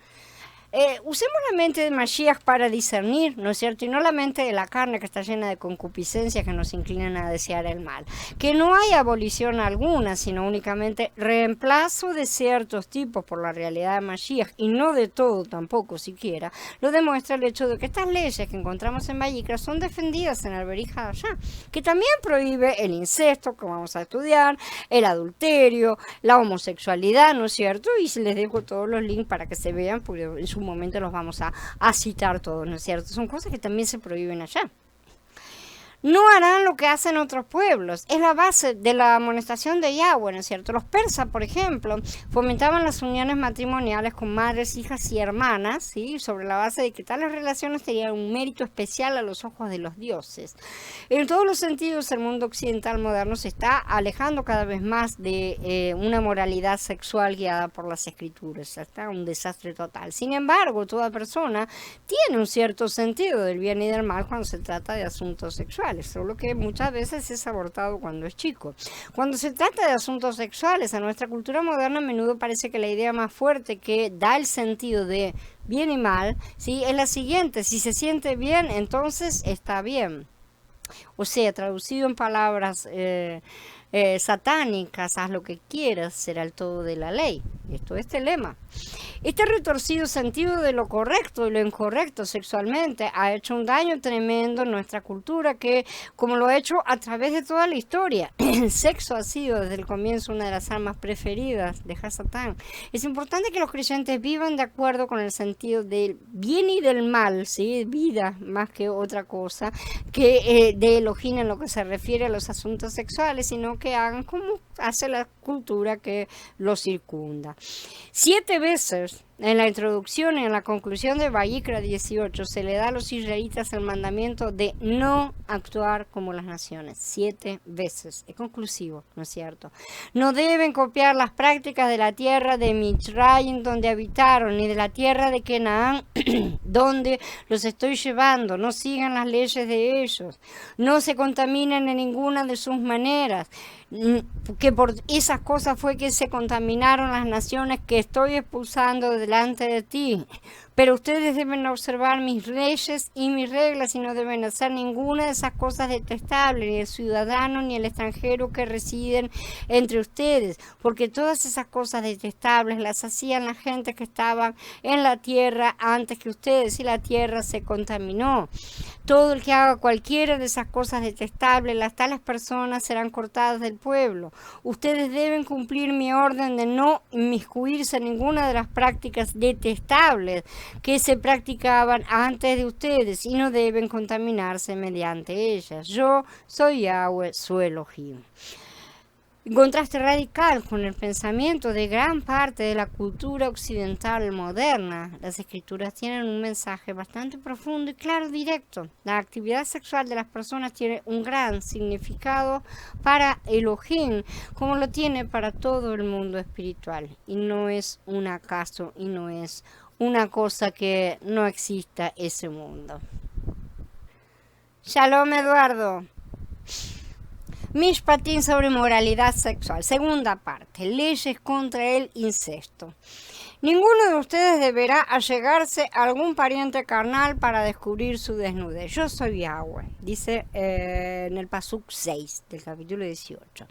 Usemos la mente de Mashiach para discernir, ¿no es cierto? Y no la mente de la carne que está llena de concupiscencias que nos inclinan a desear el mal. Que no hay abolición alguna, sino únicamente reemplazo de ciertos tipos por la realidad de Mashiach, y no de todo tampoco siquiera, lo demuestra el hecho de que estas leyes que encontramos en Vayikra son defendidas en el Berij Hadashah, que también prohíbe el incesto, que vamos a estudiar, el adulterio, la homosexualidad, ¿no es cierto? Y les dejo todos los links para que se vean, porque en su momento los vamos a citar todos, ¿no es cierto? Son cosas que también se prohíben allá. No harán lo que hacen otros pueblos. Es la base de la amonestación de Yahweh, ¿no es cierto? Los persas, por ejemplo, fomentaban las uniones matrimoniales con madres, hijas y hermanas, ¿sí? Sobre la base de que tales relaciones tenían un mérito especial a los ojos de los dioses. En todos los sentidos, el mundo occidental moderno se está alejando cada vez más de una moralidad sexual guiada por las escrituras. Está un desastre total. Sin embargo, toda persona tiene un cierto sentido del bien y del mal cuando se trata de asuntos sexuales, solo que muchas veces es abortado cuando es chico. Cuando se trata de asuntos sexuales, a nuestra cultura moderna a menudo parece que la idea más fuerte que da el sentido de bien y mal, ¿sí?, es la siguiente: si se siente bien, entonces está bien. O sea, traducido en palabras satánicas, haz lo que quieras, será el todo de la ley. Esto es este lema. Este retorcido sentido de lo correcto y lo incorrecto sexualmente ha hecho un daño tremendo en nuestra cultura que, como lo ha hecho a través de toda la historia, el sexo ha sido desde el comienzo una de las armas preferidas de Satán. Es importante que los creyentes vivan de acuerdo con el sentido del bien y del mal, ¿sí? Vida más que otra cosa, que de Elohim en lo que se refiere a los asuntos sexuales, sino que hagan como hace la cultura que los circunda. 7 veces en la introducción y en la conclusión de Vayikra 18 se le da a los israelitas el mandamiento de no actuar como las naciones. 7 veces. Es conclusivo, ¿no es cierto? No deben copiar las prácticas de la tierra de Mitzrayim donde habitaron, ni de la tierra de Canaán donde los estoy llevando. No sigan las leyes de ellos. No se contaminen en ninguna de sus maneras. Que por esas cosas fue que se contaminaron las naciones que estoy expulsando delante de ti. Pero ustedes deben observar mis leyes y mis reglas y no deben hacer ninguna de esas cosas detestables, ni el ciudadano ni el extranjero que residen entre ustedes, porque todas esas cosas detestables las hacían la gente que estaba en la tierra antes que ustedes y la tierra se contaminó. Todo el que haga cualquiera de esas cosas detestables, las tales personas serán cortadas del pueblo. Ustedes deben cumplir mi orden de no inmiscuirse en ninguna de las prácticas detestables que se practicaban antes de ustedes y no deben contaminarse mediante ellas. Yo soy Yahweh, su Elohim. En contraste radical con el pensamiento de gran parte de la cultura occidental moderna, las escrituras tienen un mensaje bastante profundo y claro, directo. La actividad sexual de las personas tiene un gran significado para Elohim, como lo tiene para todo el mundo espiritual. Y no es un acaso y no es una cosa que no exista ese mundo. Shalom, Eduardo. Mishpatim sobre moralidad sexual. Segunda parte. Leyes contra el incesto. Ninguno de ustedes deberá allegarse a algún pariente carnal para descubrir su desnudez. Yo soy Yahweh, dice en el Pasuk 6 del capítulo 18.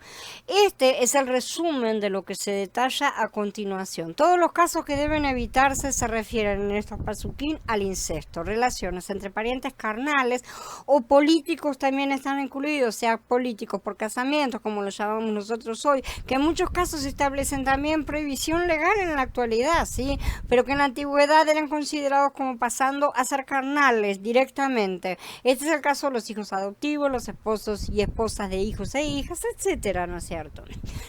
Este es el resumen de lo que se detalla a continuación. Todos los casos que deben evitarse se refieren en estos Pasukim al incesto. Relaciones entre parientes carnales o políticos también están incluidos, sea políticos por casamientos, como lo llamamos nosotros hoy, que en muchos casos establecen también prohibición legal en la actualidad. ¿Sí? Pero que en la antigüedad eran considerados como pasando a ser carnales directamente. Este es el caso de los hijos adoptivos, los esposos y esposas de hijos e hijas, etcétera, ¿no es cierto?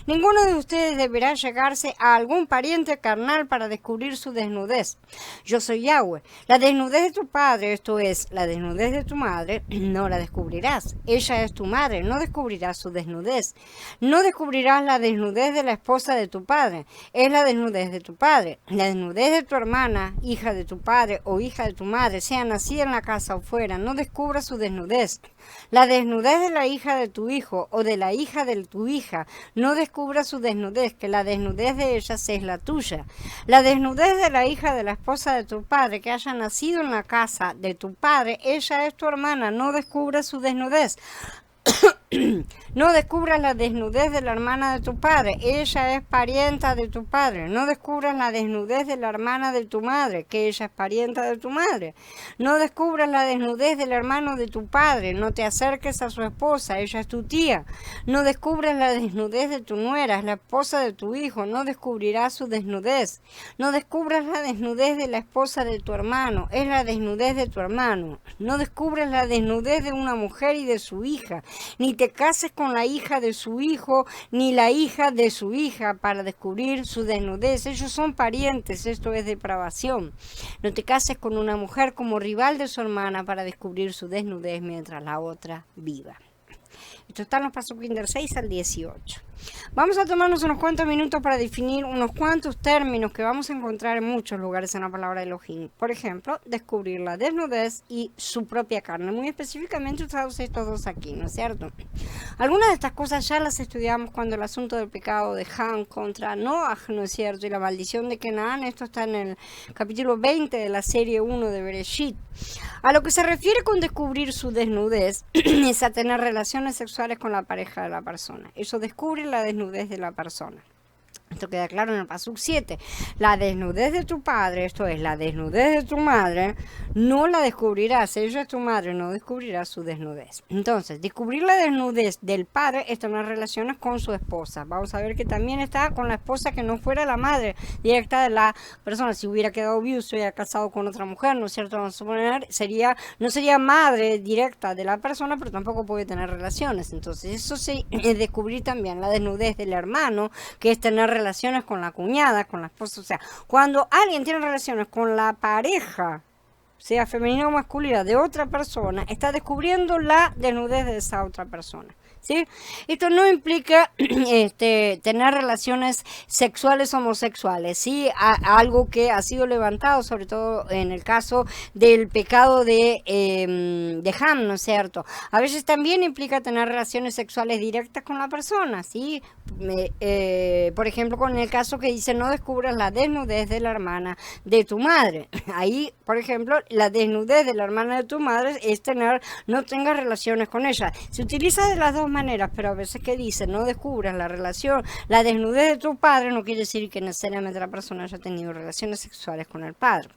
Ninguno de ustedes deberá llegarse a algún pariente carnal para descubrir su desnudez. Yo soy Yahweh. La desnudez de tu padre, esto es, la desnudez de tu madre, no la descubrirás. Ella es tu madre, no descubrirás su desnudez. No descubrirás la desnudez de la esposa de tu padre, es la desnudez de tu padre. La desnudez de tu hermana, hija de tu padre o hija de tu madre, sea nacida en la casa o fuera, no descubra su desnudez. La desnudez de la hija de tu hijo o de la hija de tu hija, no descubra su desnudez, que la desnudez de ellas es la tuya. La desnudez de la hija de la esposa de tu padre, que haya nacido en la casa de tu padre, ella es tu hermana, no descubra su desnudez. No descubras la desnudez de la hermana de tu padre, ella es parienta de tu padre. No descubras la desnudez de la hermana de tu madre, que ella es parienta de tu madre. No descubras la desnudez del hermano de tu padre, no te acerques a su esposa, ella es tu tía. No descubras la desnudez de tu nuera, es la esposa de tu hijo, no descubrirás su desnudez. No descubras la desnudez de la esposa de tu hermano, es la desnudez de tu hermano. No descubras la desnudez de una mujer y de su hija, ni te cases con la hija de su hijo, ni la hija de su hija para descubrir su desnudez. Ellos son parientes, esto es depravación. No te cases con una mujer como rival de su hermana para descubrir su desnudez mientras la otra viva. Esto está en los Pasukim del 6 al 18. Vamos a tomarnos unos cuantos minutos para definir unos cuantos términos que vamos a encontrar en muchos lugares en la palabra Elohim. Por ejemplo, descubrir la desnudez y su propia carne. Muy específicamente usados estos dos aquí, ¿no es cierto? Algunas de estas cosas ya las estudiamos cuando el asunto del pecado de Ham contra Noah, ¿no es cierto? Y la maldición de Canaán, esto está en el capítulo 20 de la serie 1 de Bereshit. A lo que se refiere con descubrir su desnudez es a tener relaciones sexuales con la pareja de la persona. Eso descubre la desnudez de la persona. Esto queda claro en el Pasuk 7. La desnudez de tu padre, esto es, la desnudez de tu madre, no la descubrirás. Ella es tu madre, no descubrirá su desnudez. Entonces, descubrir la desnudez del padre es tener relaciones con su esposa. Vamos a ver que también está con la esposa que no fuera la madre directa de la persona. Si hubiera quedado viudo, se hubiera casado con otra mujer, ¿no es cierto? Vamos a suponer, no sería madre directa de la persona, pero tampoco puede tener relaciones. Entonces, eso sí, es descubrir también la desnudez del hermano, que es tener relaciones con la cuñada, con la esposa. O sea, cuando alguien tiene relaciones con la pareja, sea femenina o masculina, de otra persona, está descubriendo la desnudez de esa otra persona. ¿Sí? Esto no implica tener relaciones sexuales homosexuales, ¿sí? Algo que ha sido levantado, sobre todo en el caso del pecado de Ham, ¿no es cierto? A veces también implica tener relaciones sexuales directas con la persona, ¿sí? Por ejemplo, con el caso que dice no descubras la desnudez de la hermana de tu madre. Ahí, por ejemplo, la desnudez de la hermana de tu madre es no tengas relaciones con ella. Se utiliza de las dos maneras, pero a veces que dice no descubras la desnudez de tu padre, no quiere decir que necesariamente la persona haya tenido relaciones sexuales con el padre.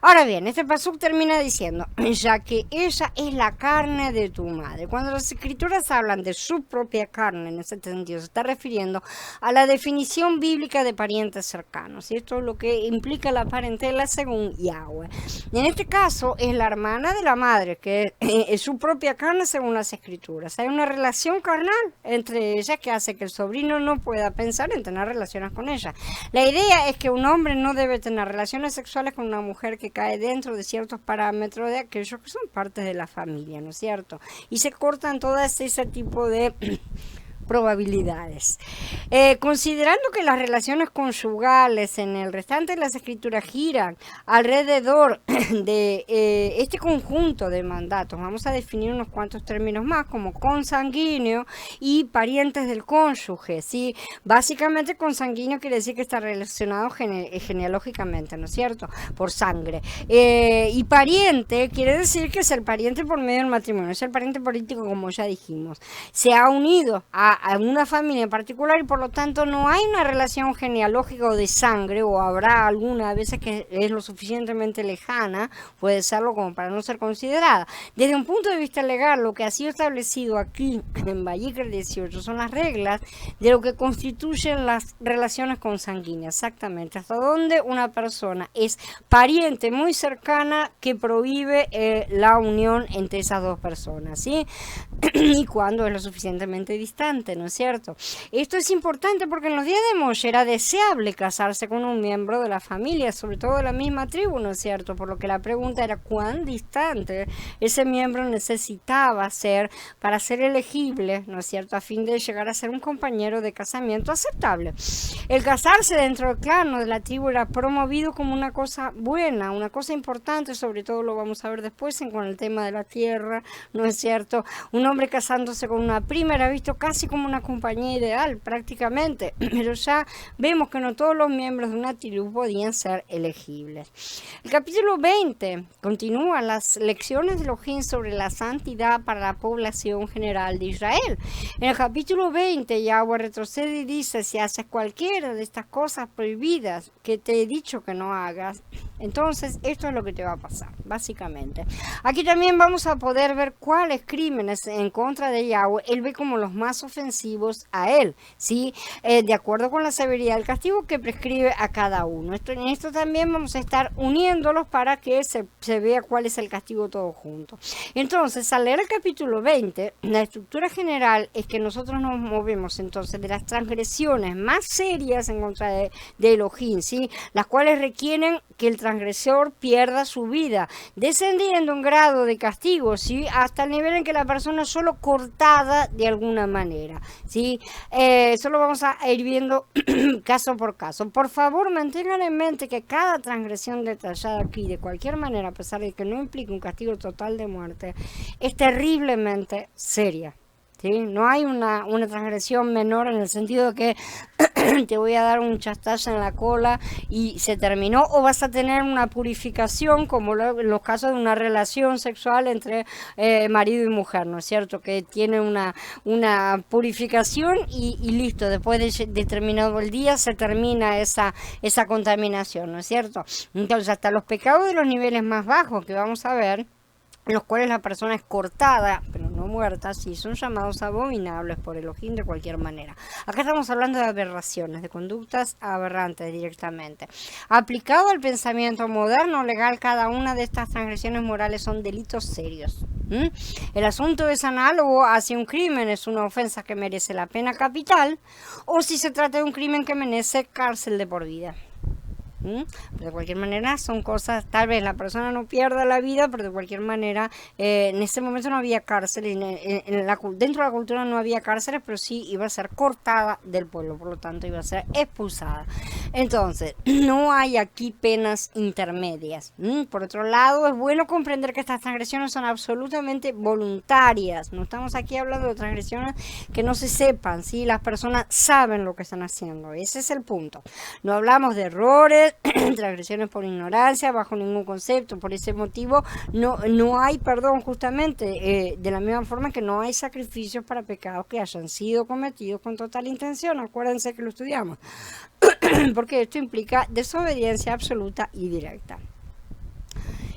Ahora bien, este pasuk termina diciendo, ya que ella es la carne de tu madre. Cuando las escrituras hablan de su propia carne, en ese sentido, se está refiriendo a la definición bíblica de parientes cercanos. Y esto es lo que implica la parentela según Yahweh. Y en este caso es la hermana de la madre, que es su propia carne según las escrituras. Hay una relación carnal entre ellas que hace que el sobrino no pueda pensar en tener relaciones con ella. La idea es que un hombre no debe tener relaciones sexuales con una mujer que cae dentro de ciertos parámetros de aquellos que son partes de la familia, ¿no es cierto? Y se cortan todas ese tipo de probabilidades. Considerando que las relaciones conyugales en el restante de las escrituras giran alrededor de este conjunto de mandatos, vamos a definir unos cuantos términos más como consanguíneo y parientes del cónyuge, ¿sí? Básicamente consanguíneo quiere decir que está relacionado genealógicamente, ¿no es cierto? Por sangre. Y pariente quiere decir que es el pariente por medio del matrimonio, es el pariente político, como ya dijimos. Se ha unido a una familia en particular y por lo tanto no hay una relación genealógica o de sangre, o habrá alguna a veces que es lo suficientemente lejana, puede serlo como para no ser considerada. Desde un punto de vista legal, lo que ha sido establecido aquí en Vayikra 18 son las reglas de lo que constituyen las relaciones consanguíneas, exactamente, hasta donde una persona es pariente muy cercana que prohíbe la unión entre esas dos personas, ¿sí? Y cuando es lo suficientemente distante, ¿no es cierto? Esto es importante porque en los días de Moshe era deseable casarse con un miembro de la familia, sobre todo de la misma tribu, ¿no es cierto? Por lo que la pregunta era cuán distante ese miembro necesitaba ser para ser elegible, ¿no es cierto? A fin de llegar a ser un compañero de casamiento aceptable. El casarse dentro del clan o de la tribu era promovido como una cosa buena, una cosa importante, sobre todo lo vamos a ver después con el tema de la tierra, ¿no es cierto? Un hombre casándose con una prima era visto casi como una compañía ideal, prácticamente, pero ya vemos que no todos los miembros de una tribu podían ser elegibles. El capítulo 20 continúa las lecciones de Elohim sobre la santidad para la población general de Israel. En el capítulo 20, Yahweh retrocede y dice, si haces cualquiera de estas cosas prohibidas que te he dicho que no hagas, entonces esto es lo que te va a pasar, básicamente. Aquí también vamos a poder ver cuáles crímenes en contra de Yahweh él ve como los más ofensivos a él, ¿sí? De acuerdo con la severidad del castigo que prescribe a cada uno. En esto también vamos a estar uniéndolos para que se vea cuál es el castigo todo junto. Entonces, al leer el capítulo 20, la estructura general es que nosotros nos movemos entonces de las transgresiones más serias en contra de Elohim, ¿sí? Las cuales requieren que el transgresor transgresor pierda su vida, descendiendo un grado de castigo, ¿sí? Hasta el nivel en que la persona es solo cortada de alguna manera, ¿sí? Solo vamos a ir viendo caso por caso. Por favor, mantengan en mente que cada transgresión detallada aquí, de cualquier manera, a pesar de que no implique un castigo total de muerte, es terriblemente seria. ¿Sí? No hay una transgresión menor en el sentido de que te voy a dar un chastazo en la cola y se terminó, o vas a tener una purificación como en los casos de una relación sexual entre marido y mujer, ¿no es cierto? Que tiene una purificación y listo, después de determinado el día se termina esa contaminación, ¿no es cierto? Entonces hasta los pecados de los niveles más bajos que vamos a ver, en los cuales la persona es cortada, pero no muerta, sí, son llamados abominables por Elohim de cualquier manera. Acá estamos hablando de aberraciones, de conductas aberrantes directamente. Aplicado al pensamiento moderno legal, cada una de estas transgresiones morales son delitos serios. El asunto es análogo a si un crimen es una ofensa que merece la pena capital, o si se trata de un crimen que merece cárcel de por vida. Pero de cualquier manera son cosas, tal vez la persona no pierda la vida, pero de cualquier manera en ese momento no había cárcel, dentro de la cultura no había cárceles, pero sí iba a ser cortada del pueblo, por lo tanto iba a ser expulsada. Entonces, no hay aquí penas intermedias. Por otro lado, es bueno comprender que estas transgresiones son absolutamente voluntarias. No estamos aquí hablando de transgresiones que no se sepan, ¿sí? Las personas saben lo que están haciendo, ese es el punto. No hablamos de errores, transgresiones por ignorancia, bajo ningún concepto. Por ese motivo no hay perdón, justamente, de la misma forma que no hay sacrificios para pecados que hayan sido cometidos con total intención. Acuérdense que lo estudiamos, porque esto implica desobediencia absoluta y directa.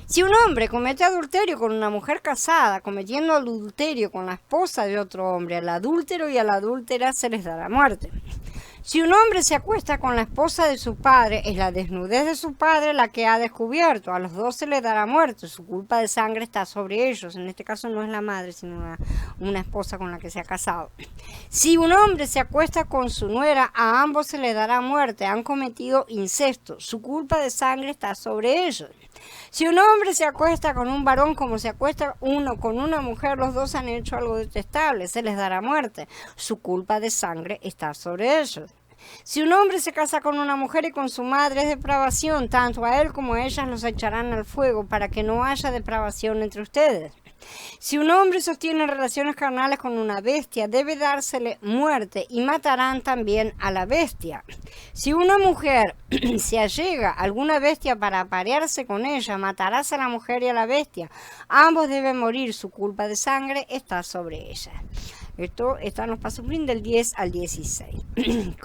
Si un hombre comete adulterio con una mujer casada, cometiendo adulterio con la esposa de otro hombre, al adúltero y a la adúltera se les dará muerte. Si un hombre se acuesta con la esposa de su padre, es la desnudez de su padre la que ha descubierto. A los dos se les dará muerte. Su culpa de sangre está sobre ellos. En este caso no es la madre, sino una esposa con la que se ha casado. Si un hombre se acuesta con su nuera, a ambos se les dará muerte. Han cometido incesto. Su culpa de sangre está sobre ellos. Si un hombre se acuesta con un varón como se acuesta uno con una mujer, los dos han hecho algo detestable, se les dará muerte. Su culpa de sangre está sobre ellos. Si un hombre se casa con una mujer y con su madre es depravación, tanto a él como a ellas los echarán al fuego para que no haya depravación entre ustedes. Si un hombre sostiene relaciones carnales con una bestia, debe dársele muerte y matarán también a la bestia. Si una mujer se allega a alguna bestia para aparearse con ella, matarás a la mujer y a la bestia. Ambos deben morir, su culpa de sangre está sobre ella. Esto está en los Pasuprim del 10 al 16.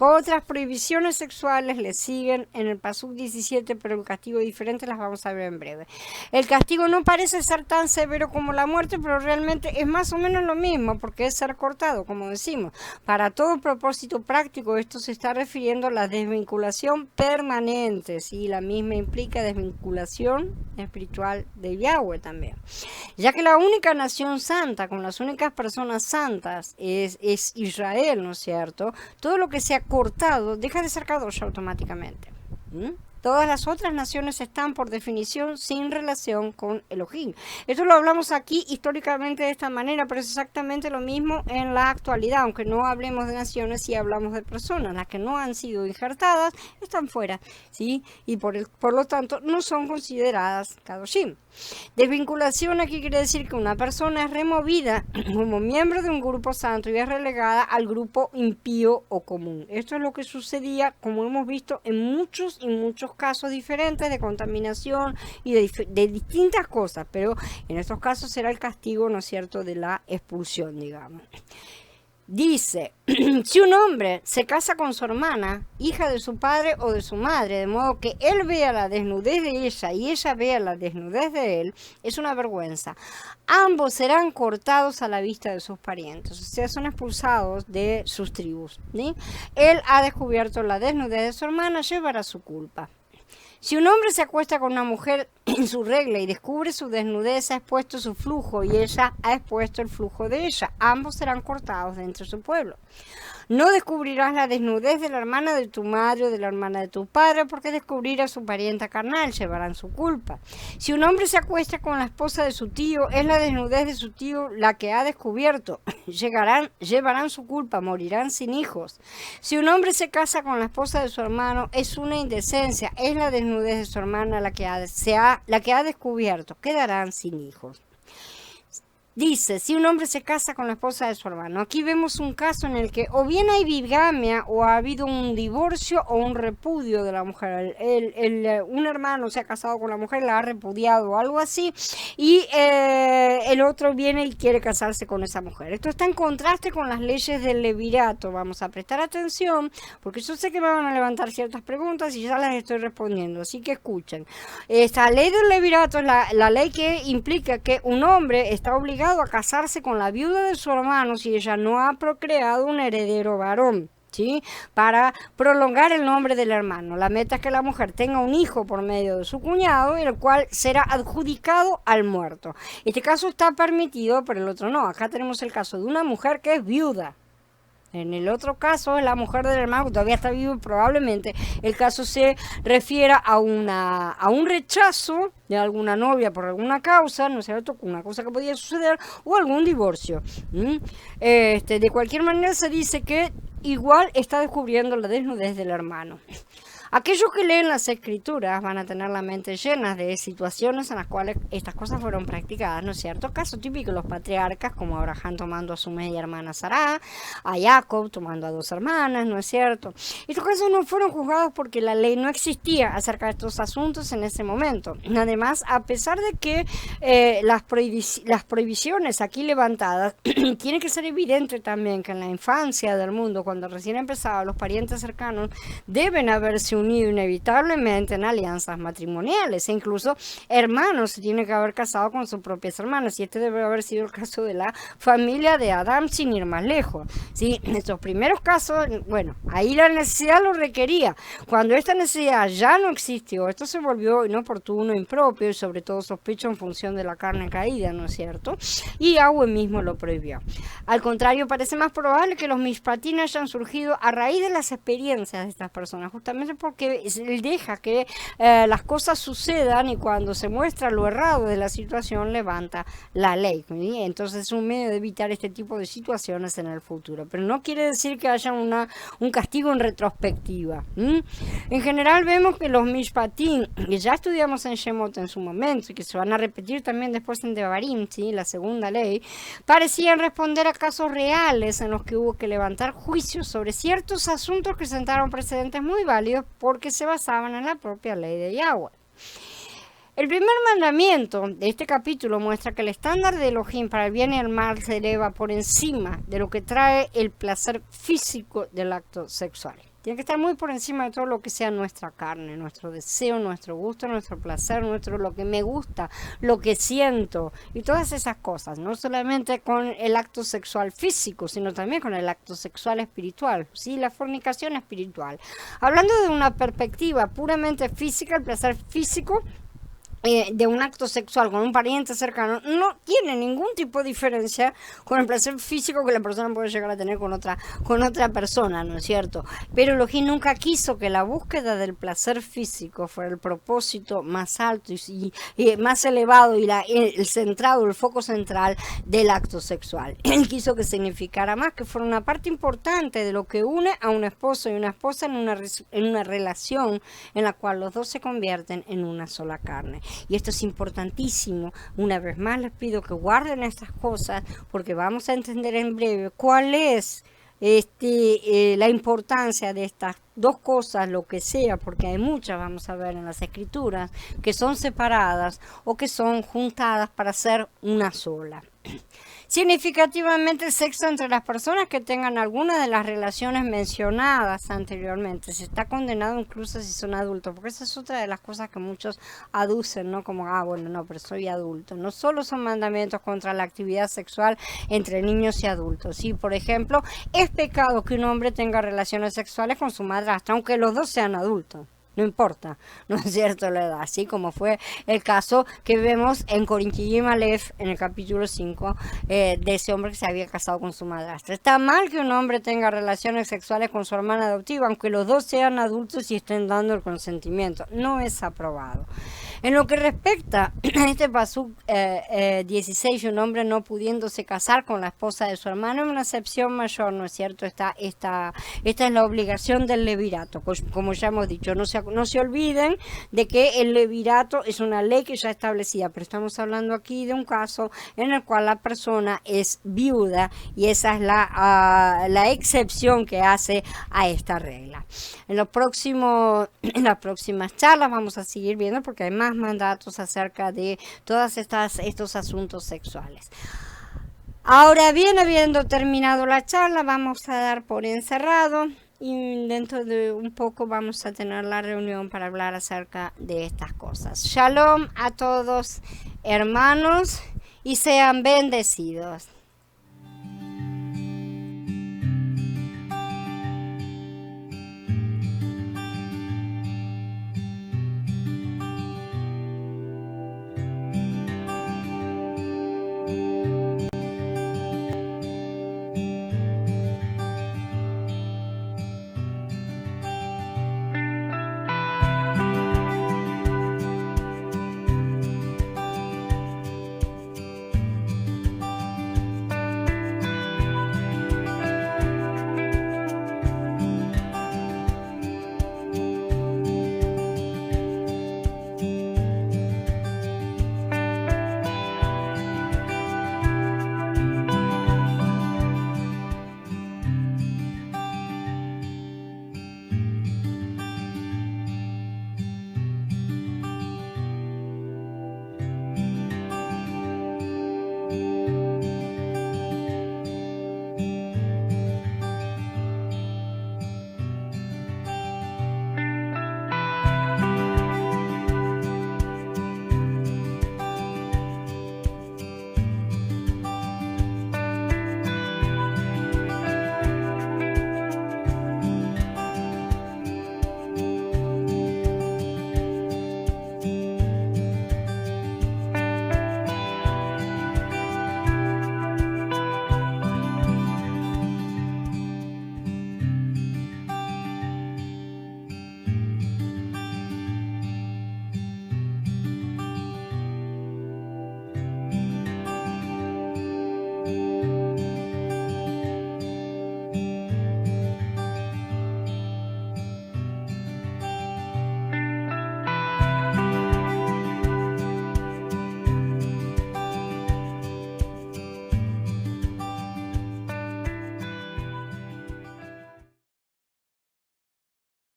Otras prohibiciones sexuales le siguen en el Pasuk 17, pero el castigo diferente las vamos a ver en breve. El castigo no parece ser tan severo como la muerte, pero realmente es más o menos lo mismo, porque es ser cortado, como decimos. Para todo propósito práctico, esto se está refiriendo a la desvinculación permanente, ¿sí? La misma implica desvinculación espiritual de Yahweh también. Ya que la única nación santa, con las únicas personas santas, es Israel, ¿no es cierto? Todo lo que sea cortado deja de ser kadosh automáticamente. Todas las otras naciones están por definición sin relación con Elohim. Esto lo hablamos aquí históricamente de esta manera, pero es exactamente lo mismo en la actualidad, aunque no hablemos de naciones y hablamos de personas. Las que no han sido injertadas están fuera, ¿sí? Y por lo tanto no son consideradas kadoshim. Desvinculación aquí quiere decir que una persona es removida como miembro de un grupo santo y es relegada al grupo impío o común. Esto es lo que sucedía, como hemos visto, en muchos casos diferentes de contaminación y de distintas cosas, pero en estos casos será el castigo, ¿no es cierto?, de la expulsión, digamos. Dice, si un hombre se casa con su hermana, hija de su padre o de su madre, de modo que él vea la desnudez de ella y ella vea la desnudez de él, es una vergüenza. Ambos serán cortados a la vista de sus parientes, o sea, son expulsados de sus tribus, ¿sí? Él ha descubierto la desnudez de su hermana, llevará su culpa. Si un hombre se acuesta con una mujer en su regla y descubre su desnudez, ha expuesto su flujo y ella ha expuesto el flujo de ella. Ambos serán cortados de entre su pueblo. No descubrirás la desnudez de la hermana de tu madre o de la hermana de tu padre, porque descubrir a su parienta carnal llevarán su culpa. Si un hombre se acuesta con la esposa de su tío, es la desnudez de su tío la que ha descubierto. Llevarán su culpa, morirán sin hijos. Si un hombre se casa con la esposa de su hermano, es una indecencia, es la desnudez de su hermana la que ha descubierto. Quedarán sin hijos. Dice, si un hombre se casa con la esposa de su hermano, aquí vemos un caso en el que o bien hay bigamia o ha habido un divorcio o un repudio de la mujer. Un hermano se ha casado con la mujer, la ha repudiado o algo así, y el otro viene y quiere casarse con esa mujer. Esto está en contraste con las leyes del levirato. Vamos a prestar atención, porque yo sé que me van a levantar ciertas preguntas y ya las estoy respondiendo, así que escuchen. Esta ley del levirato es la ley que implica que un hombre está obligado a casarse con la viuda de su hermano si ella no ha procreado un heredero varón, ¿sí? Para prolongar el nombre del hermano. La meta es que la mujer tenga un hijo por medio de su cuñado, el cual será adjudicado al muerto. Este caso está permitido, pero el otro no. Acá tenemos el caso de una mujer que es viuda. En el otro caso, es la mujer del hermano que todavía está vivo y probablemente el caso se refiera a un rechazo de alguna novia por alguna causa, ¿no es cierto? Una cosa que podía suceder, o algún divorcio. De cualquier manera se dice que igual está descubriendo la desnudez del hermano. Aquellos que leen las escrituras van a tener la mente llena de situaciones en las cuales estas cosas fueron practicadas, ¿no es cierto? Caso típico de los patriarcas, como Abraham tomando a su media hermana Sará, a Jacob tomando a 2 hermanas, ¿no es cierto? Estos casos no fueron juzgados porque la ley no existía acerca de estos asuntos en ese momento. Además, a pesar de que las prohibiciones aquí levantadas, tiene que ser evidente también que en la infancia del mundo, cuando recién empezaba, los parientes cercanos deben haberse unido inevitablemente en alianzas matrimoniales, e incluso hermanos se tienen que haber casado con sus propias hermanas, y este debe haber sido el caso de la familia de Adán, sin ir más lejos, ¿sí? En estos primeros casos, bueno, ahí la necesidad lo requería. Cuando esta necesidad ya no existió, esto se volvió inoportuno, impropio y sobre todo sospecho en función de la carne caída, ¿no es cierto? Y Yahweh mismo lo prohibió. Al contrario, parece más probable que los mishpatim hayan surgido a raíz de las experiencias de estas personas, justamente porque él deja que las cosas sucedan, y cuando se muestra lo errado de la situación levanta la ley, ¿sí? Entonces es un medio de evitar este tipo de situaciones en el futuro, pero no quiere decir que haya un castigo en retrospectiva. En general vemos que los mishpatim, que ya estudiamos en Shemot en su momento y que se van a repetir también después en Devarim, ¿sí? La segunda ley, parecían responder a casos reales en los que hubo que levantar juicios sobre ciertos asuntos que sentaron precedentes muy válidos porque se basaban en la propia ley de Yahweh. El primer mandamiento de este capítulo muestra que el estándar de Elohim para el bien y el mal se eleva por encima de lo que trae el placer físico del acto sexual. Tiene que estar muy por encima de todo lo que sea nuestra carne, nuestro deseo, nuestro gusto, nuestro placer, lo que me gusta, lo que siento y todas esas cosas. No solamente con el acto sexual físico, sino también con el acto sexual espiritual, ¿sí? La fornicación espiritual. Hablando de una perspectiva puramente física, el placer físico de un acto sexual con un pariente cercano no tiene ningún tipo de diferencia con el placer físico que la persona puede llegar a tener con otra persona, ¿no es cierto? Pero Elohim nunca quiso que la búsqueda del placer físico fuera el propósito más alto y más elevado y el foco central del acto sexual. Él quiso que significara más, que fuera una parte importante de lo que une a un esposo y una esposa en una relación en la cual los dos se convierten en una sola carne. Y esto es importantísimo. Una vez más les pido que guarden estas cosas, porque vamos a entender en breve cuál es la importancia de estas dos cosas, lo que sea, porque hay muchas, vamos a ver en las escrituras, que son separadas o que son juntadas para ser una sola. Significativamente, el sexo entre las personas que tengan alguna de las relaciones mencionadas anteriormente se está condenado incluso si son adultos, porque esa es otra de las cosas que muchos aducen, ¿no? Como, bueno, no, pero soy adulto. No solo son mandamientos contra la actividad sexual entre niños y adultos. Sí, por ejemplo, es pecado que un hombre tenga relaciones sexuales con su madrastra, aunque los dos sean adultos. No importa, ¿no es cierto?, la edad, así como fue el caso que vemos en Korinki Aleph, en el capítulo 5, de ese hombre que se había casado con su madrastra. Está mal que un hombre tenga relaciones sexuales con su hermana adoptiva, aunque los dos sean adultos y estén dando el consentimiento. No es aprobado. En lo que respecta a este pasuk 16, un hombre no pudiéndose casar con la esposa de su hermano, es una excepción mayor, ¿no es cierto? Esta es la obligación del levirato, pues, como ya hemos dicho, no se olviden de que el levirato es una ley que ya establecida, pero estamos hablando aquí de un caso en el cual la persona es viuda y esa es la excepción que hace a esta regla. En las próximas charlas vamos a seguir viendo porque hay más mandatos acerca de todos estos asuntos sexuales. Ahora bien, habiendo terminado la charla, vamos a dar por encerrado y dentro de un poco vamos a tener la reunión para hablar acerca de estas cosas. Shalom a todos, hermanos, y sean bendecidos.